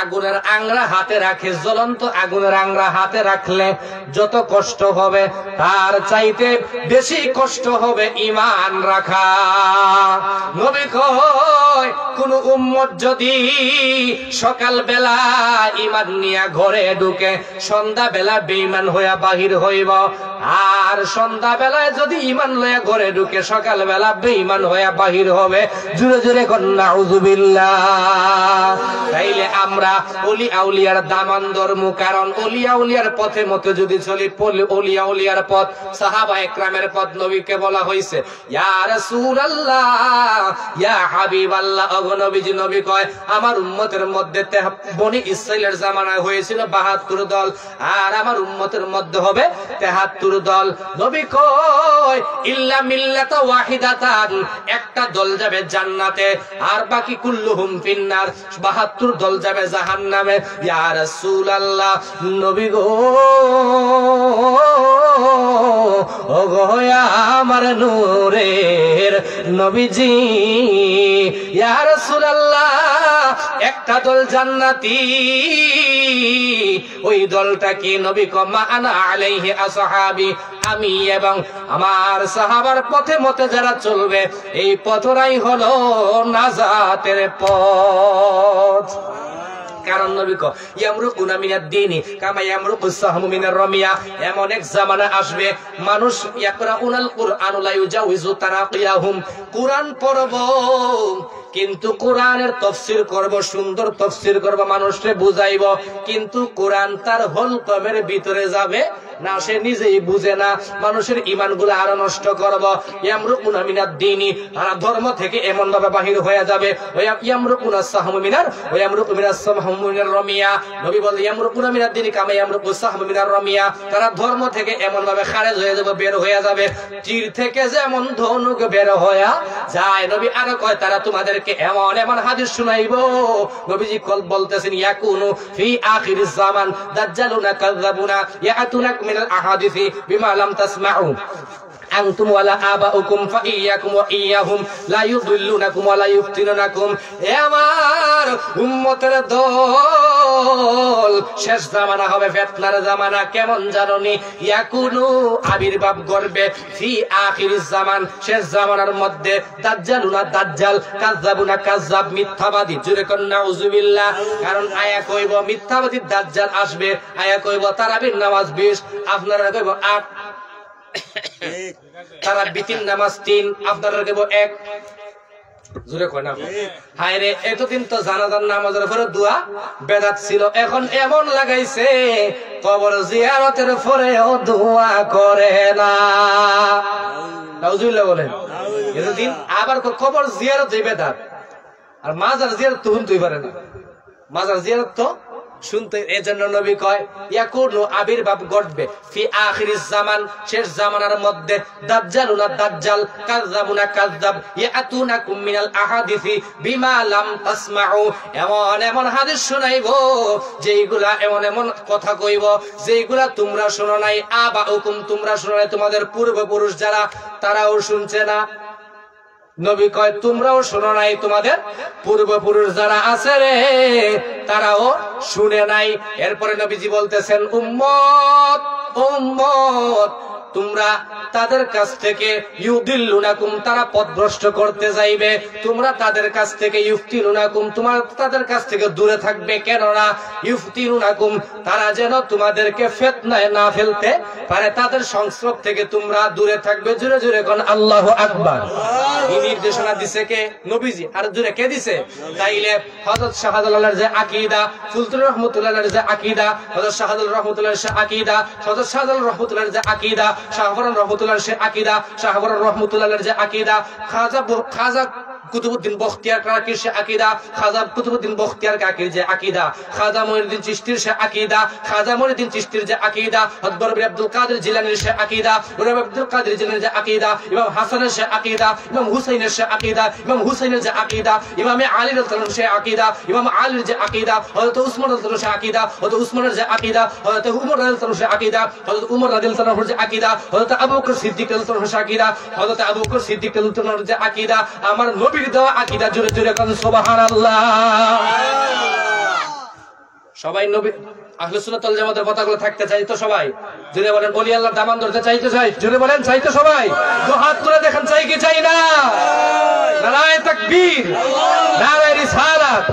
আগুনের আংরা হাতে রাখে, জ্বলন্ত আগুনের আংরা হাতে রাখলে যত কষ্ট হবে তার চাইতে বেশি কষ্ট হবে ঈমান রাখা। নবী কয়, কোন উম্মত যদি সকাল বেলা ঈমান নিয়ে ঘরে ঢুকে, সন্ধ্যা বেলা বেঈমান হইয়া বাহির হইব, আর সন্ধ্যা বেলায় যদি ঈমান লইয়া ঘরে ঢুকে, সকাল বেলা বেঈমান হইয়া বাহির হবে। জোরে জোরে কর নাউযুবিল্লাহ। তাইলে আমরা ওলি আউলিয়ার দামান ধর্ম, কারণ ওলি আউলিয়ার পথে মতে যদি চলি, ওলি আউলিয়ার পথ সাহাবা একরামের পথ। নবীকে বলা হয়েছে, ইয়া রাসূলুল্লাহ, ইয়া হাবিবাল্লাহ, নবীজি নবী কয় আমার উম্মতের মধ্যে বনি ইসরাইলের জামানায় হয়েছিল ৭২ দল, আর আমার উম্মতের মধ্যে হবে ৭৩ দল। নবী কয় ইল্লা মিল্লাতা ওয়াহিদাতান, একটা দল যাবে জান্নাতে আর বাকি কুল্লুহুম ফিন্নার, ৭২ দল যাবে জাহান্নামে। ইয়া রাসূলুল্লাহ, নবী গো ও গো আমার নূরের নবীজি, ইয়া রাসূলুল্লাহ একটা দল জান্নাতি, ওই দলটা কি? নবী কয় মা আনা আলাইহি আসহাবি, আমি এবং আমার সাহাবার পথে মতে যারা চলবে এই পথটাই হলো নাজাতের পথ। কারণ নবী কয় ইয়ামরুকুনা মিনাদ দীনি কামা ইয়ামরুকুস সাহমু মিনার রামিয়া, এমন এক জামানা আসবে মানুষ ইয়াকরাউনাল কুরআন লা ইউজাউযু তারাকিয়াহুম, কুরআন পড়ব কিন্তু কোরআনের তাফসীর করব, সুন্দর তাফসীর করব, মানুষকে বুঝাইব, কিন্তু কোরআন তার হলকমের ভিতরে যাবে না, সে নিজেই বুঝে না, মানুষের ঈমানগুলো আরো নষ্ট করব। ইয়ামরুকুনা মিনাদ দীনি, আর ধর্ম থেকে এমন ভাবে বাহির হয়ে যাবে। ইয়ামরুকুনা সাহমু মিনার ওয়া ইয়ামরুকু মিনাস সাহমু মিনার রামিয়া, নবী বলেন ইয়ামরুকুনা মিনাদ দীনি কামা ইয়ামরুকুস সাহমু মিনার রামিয়া, তারা ধর্ম থেকে এমন ভাবে খারেজ হয়ে যাবে, বের হয়ে যাবে, তীর থেকে যেমন ধনুক বের হয়ে যায়। নবী আরো কয় তারা তোমাদের এমন এমন হাদিস শুনাইবো, নবীজি বলতেছেন ইয়াকুনু ফি আখিরিজ জামান দাজ্জালুনা কাযাবুনা ইয়াতুনা মিনাল আহাদিসি বিমা লাম তাসমাউ আনতুম ওয়ালা আবাউকুম ফাইয়াকুম ওয়া ইয়াহুম লা ইউদিল্লুনাকুম ওয়া লা ইফতিনুনাকুম। হে আমার উম্মতের দল, শেষ জামানা হবে ফিতনার জামানা। কেমন জানোনি? ইয়াকুনু আবির্ভাব করবে ফি আখিরিজ জামান, শেষ জামানার মধ্যে দাজ্জালুনা দাজ্জাল, কাযাবুনা কাযাব, মিথ্যাবাদী। জোরে কোন নাউযুবিল্লাহ। কারণ আয়া কইব মিথ্যাবাদী দাজ্জাল আসবে, আয়া কইব তারাবির নামাজ 20, আপনারা কইব 8, তারা বিতিন নামাজ 3, আপনারা কেব 1। জোরে কয় না? হায় রে, এতদিন তো জানাজার নামাজের পরে দোয়া বেদাত ছিল, এখন এমন লাগাইছে কবর জিয়ারতের পরেও দোয়া করে না। নাউজুবিল্লাহ বলেন। এতদিন আবার কবর জিয়ারত বেদাত, আর মাজার জিয়ারত তো শুনতেই পারে না, মাজার জিয়ারত তো শুনতে। এজন্য নবী কয় ইয়াকুনু আবির্ভাব ঘটবে ফি আখিরিজ জামান, শেষ জামানার মধ্যে দাজ্জালুনা দাজ্জাল, কাযাবুনা কাযাব, ইয়াতুনাকুম মিনাল আহাদিসি বিমা লাম তাসমাউ, এমন এমন হাদিস শুনাইবো যেইগুলা, এমন এমন কথা কইব যেইগুলা তোমরা শোনো নাই, আবাউকুম তোমরা শোনো নাই, তোমাদের পূর্বপুরুষ যারা তারাও শুনছে না। নবী কয় তোমরাও শোনো নাই, তোমাদের পূর্বপুরুষ যারা আছে রে তারাও শুনে নাই। এরপরে নবীজি বলতেছেন উম্মত উম্মত তোমরা তাদের কাছ থেকে ইউদিল্লুনাকুম, তারা পথভ্রষ্ট করতে যাইবে, তোমরা তাদের কাছ থেকে ইফতিনুনাকুম, তোমরা তাদের কাছ থেকে দূরে থাকবে। কেননা ইফতিনুনাকুম, তারা যেন তোমাদেরকে ফিতনায় না ফেলতে পারে, তাদের সংস্রব থেকে তোমরা দূরে থাকবে। জোরে জোরে কোন আল্লাহু আকবার। এই নির্দেশনা দিছে কে? নবীজি। আর জোরে কে দিছে? তাইলে হযরত শাহজালালের যে আকীদা, ফুলতুর রহমাতুল্লাহর যে আকীদা, হযরত শাহজালাল রহমাতুল্লাহর যে আকীদা, হযরত শাহজালাল রহমাতুল্লাহর যে আকীদা, শাহবরান রহমাতুল্লাহর সে আকীদা, শাহবরান রহমাতুল্লাহর যে আকীদা, খাজা কুতুবউদ্দিন বখতিয়ার কাকির সে আকীদা, খাজা কুতুবউদ্দিন বখতিয়ার কাকির যে আকীদা, খাজা মঈনুদ্দিন চিশতির সে আকীদা, খাজা মঈনুদ্দিন চিশতির যে আকীদা, হযরত বরবরি আব্দুল কাদের জিলানীর সে আকীদা, বরবরি আব্দুল কাদের জিলানীর যে আকীদা, ইমাম হাসানের সে আকীদা, ইমাম হুসাইনের সে আকীদা, ইমাম হুসাইনের যে আকীদা, ইমাম আলী রাদিয়াল্লাহু আনহু সে আকীদা, ইমাম আলীর যে আকীদা, হযরত উসমান রাদিয়াল্লাহু আনহু সে আকীদা, হযরত উসমানের যে আকীদা, হযরত উমর রাদিয়াল্লাহু আনহু সে আকীদা, হযরত উমর রাদিয়াল্লাহু আনহু যে আকীদা, হযরত আবু বকর সিদ্দিক রাদিয়াল্লাহু আনহু সে আকীদা, হযরত আবু বকর সিদ্দিক রাদিয়াল্লাহু আনহু যে আকীদা, আমার নবীর দেওয়া আকীদা। জোরে জোরে কোন সুবহানাল্লাহ। সবাই নবী আহলে সুন্নাত ওয়াল জামাতের কথাগুলো থাকতে চাই তো সবাই? জোরে বলেন। ওলি আল্লাহর দামান ধরতে চাই তো চাই? জোরে বলেন চাই তো সবাই? দুই হাত তুলে দেখেন চাই কি চাই না? নারায়ে তাকবীর, নারায়ে রিসালাত,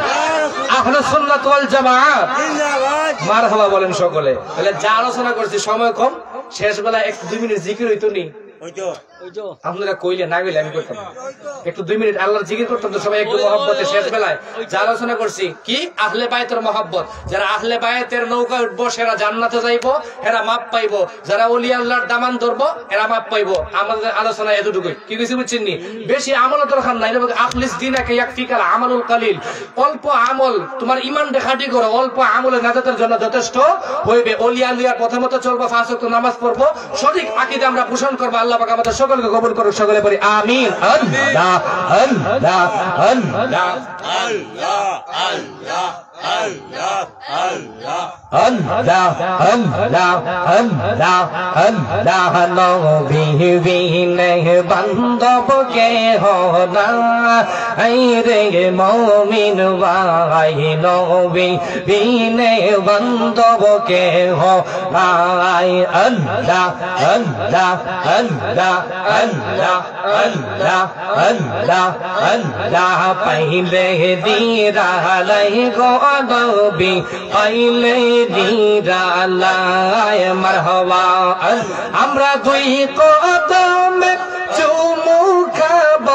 আহলে সুন্নাত ওয়াল জামাত জিন্দাবাদ, মারহাবা বলেন সকলে। তাহলে যা আলোচনা করছি সময় কম, শেষ বেলা 1-2 মিনিট জিকির হইতো নি? হইতো। আপনারা কইলে না গেলে আমি করতাম একটু 2 মিনিট আল্লাহর জিকির করতাম তো সবাই একটু মহব্বতে শেষ বেলায় যা আলোচনা করছি কি আহলে বায়তের মহব্বত যারা আহলে বায়তের নৌকায় উঠবো সেরা জান্নাতে যাইবো এরা মাপ পাইবো যারা ওলি আল্লাহর দামান ধরবো এরা মাপ পাইবো আমাদের আলোচনা এতটুকুই কি কিছু বুঝছেন নি বেশি আমল দরকার নাই আখলিস দিনাকে ইয়াকফিকাল আমালুল কালিল অল্প আমল তোমার ঈমান দেখাটি করো অল্প আমলে নাজাতের জন্য যথেষ্ট হইবে ওলি আল্লাহর পথে মতো চলবো 5 ওয়াক্ত নামাজ পড়বো সঠিক আকীদা আমরা পোষণ করবো আল্লাহ পাক আমাদের সকলকে কবুল করুক সকলে বলি আমিন আল্লাহ আল্লাহ আল্লাহ আল্লাহ আল্লাহ আল্লাহ আল্লাহ আল্লাহ আল্লাহ আল্লাহ আল্লাহ নবী বিনে বান্ধব কে হোনা আই রে মুমিন ভাই নবী বিনে বান্ধব কে হোনা আল্লাহ আল্লাহ আল্লাহ আল্লাহ আল্লাহ আল্লাহ আল্লাহ পাইলে দিরালাই গো নবী পাইলে দিরালায় মারহাবা আমরা দুই কদমে চুমু খাব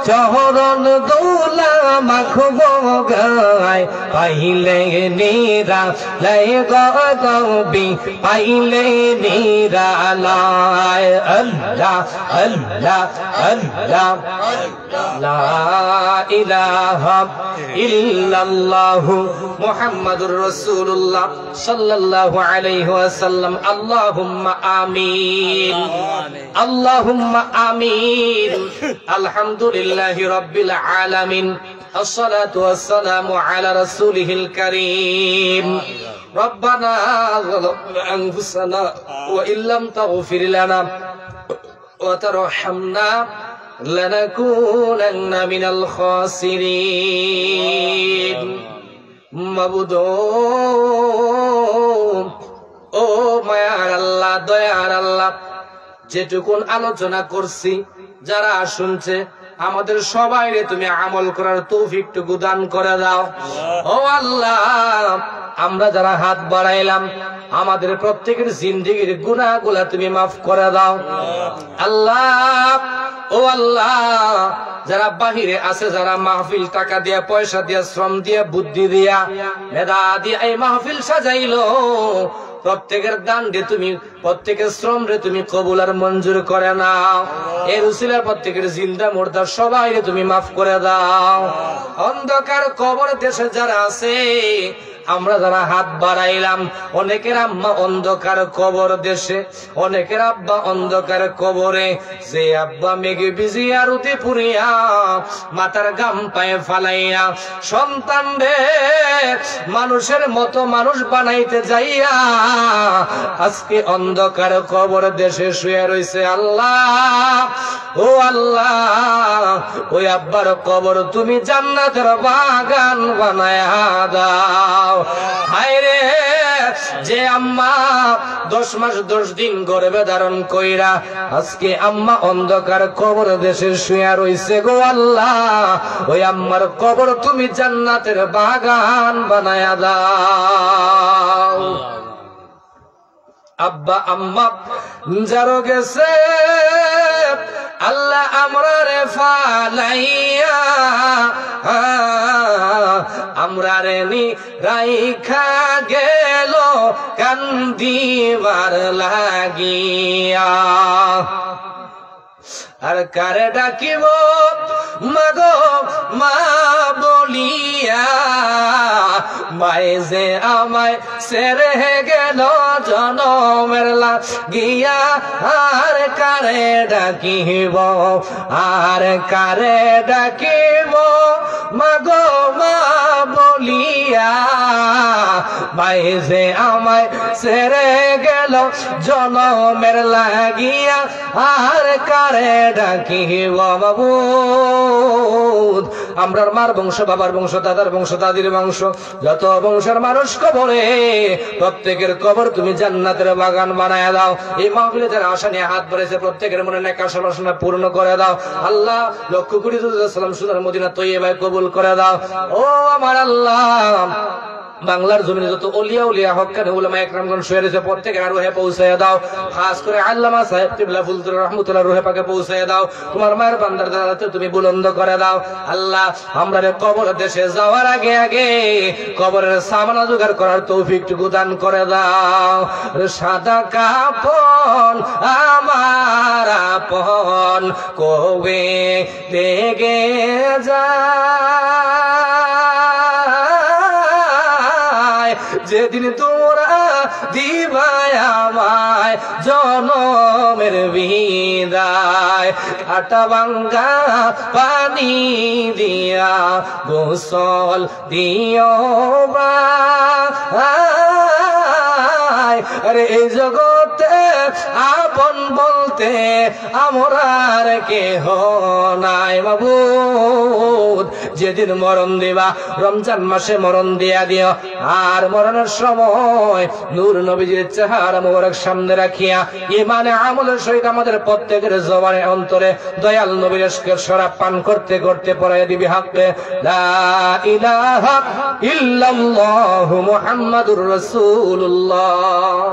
চরণ দোলা মাখবো গায় পাইলে নিরালায় গদবি পাইলে নিরালায় আল্লাহ আল্লাহ আল্লাহ লা ইলাহা ইল্লাল্লাহু মুহাম্মাদুর রাসূলুল্লাহ সাল্লাল্লাহু আলাইহি ওয়াসাল্লাম আল্লাহুম্মা আমিন আল্লাহুম্মা আমিন আলহামদুলিল্লাহি রাব্বিল আলামিন الصلاة والسلام على رسوله الكريم ربنا ظلمنا أنفسنا وإن لم تغفر لنا وترحمنا لنكونن من الخاسرين মাবুদো ও মায়ার আল্লাহ দয়ার আল্লাহ যেটুকুন আলোচনা করছি যারা শুনছে আমাদের সবাইরে তুমি আমল করার তৌফিকটুকু দান করে দাও ও আল্লাহ আমরা যারা হাত বাড়াইলাম আমাদের প্রত্যেকের জিন্দেগীর গুনাহগুলা তুমি মাফ করে দাও আল্লাহ ও আল্লাহ যারা বাহিরে আছে যারা মাহফিল টাকা দিয়া পয়সা দিয়া শ্রম দিয়া বুদ্ধি দিয়া মেধা দিয়া এই মাহফিল সাজাইলো প্রত্যেকের দান রে তুমি প্রত্যেকের শ্রম রে তুমি কবুল আর মঞ্জুর করে নাও এর উসিলার প্রত্যেকের জিন্দা মুর্দা সবাই রে তুমি মাফ করে দাও অন্ধকার কবর দেশে যারা আছে আমরা যারা হাত বাড়াইলাম অনেকের আম্মা অন্ধকার কবর দেশে অনেকের আব্বা অন্ধকার কবরে যে আব্বা মেঘে ভিজিয়া রুটি পুরিয়া মাথার গাম পায়ে ফালাইয়া সন্তান রে মানুষের মতো মানুষ বানাইতে যাইয়া আজকে অন্ধকার কবর দেশে শুয়ে রইছে আল্লাহ ও আল্লাহ ওই আব্বার কবর তুমি জান্নাতের বাগান বানায়া দাও হায়রে যে আম্মা 10 মাস 10 দিন গর্ভে ধারণ কইরা আজকে আম্মা অন্ধকার কবর দেশে শুয়ে রইছে গো আল্লাহ ওই আম্মার কবর তুমি জান্নাতের বাগান বানায়া দাও আব্বা আম্মা যারো গেছে আল্লাহ আমরা রে ফালাইয়া আমরা রে নি রাইখা গেল কান্দিবার লাগিয়া আর কারে ডাকিব মাগো মা বলিয়া মায়ে যে আমায় সেরে গেল জনমের লাগিয়া আর কারে ডাকিব আর কারে ডাকিব মাগো মা বলিয়া মায়ে যে আমায় সেরে গেল জনমের লাগিয়া আর কারে ডাকিব মাবুদ আমরার মার বংশ বাবার বংশ দাদার বংশ দাদির বংশ যত বংশের মানুষ কবরে প্রত্যেকের কবর তুমি জান্নাতের বাগান বানায় দাও এই মাহফিলে যারা আশা নিয়ে হাত বাড়াইছে প্রত্যেকের মনে নেক আশা বাসনা পূর্ণ করে দাও আল্লাহ লক্ষ কোটি সালাম সুদার মদিনা তৈয়বায় কবুল করে দাও ও আমার আল্লাহ বাংলার জমিনে যত ওলিয়া উলিয়া হক্কানি উলামা একরামগণ শুয়ে রয়েছে প্রত্যেকের রুহে পৌঁছায় দাও। খাস করে আল্লামা সাহেব কিবলা ফুলতুর রহমতুল্লাহ রুহে পাকে পৌঁছায় দাও। তোমার মায়ের বান্দার দ্বারাতে তুমি বুলন্দ করে দাও। আল্লাহ আমরা কবর দেশে যাওয়ার আগে আগে কবরের সামানা জোগাড় করার তৌফিকটুকু দান করে দাও। সাদা কাপন আমার আপন কবে লেগে যায়, যেদিন তোমরা দিবায় আমায় জনমের বিদায়। কাটা ভাঙ্গা পানি দিয়া গোসল দিও ভাই। আরে এই জগতে আপন বলতে আমরার কেহ নাই মাবুদ। যেদিন মরণ দিবা রমজান মাসে মরণ দিয়া দিও, আর মরণের সময় নূর নবীজির চেহারা মোবারক সামনে রাখিয়া ইমানে আমলের সহিত আমাদের প্রত্যেকের জবানে অন্তরে দয়াল নবীর ইশকের শরাব পান করতে করতে পড়াইয়া দিবি হাক্কে লা ইলাহা ইল্লাল্লাহু মুহাম্মাদুর রাসূলুল্লাহ।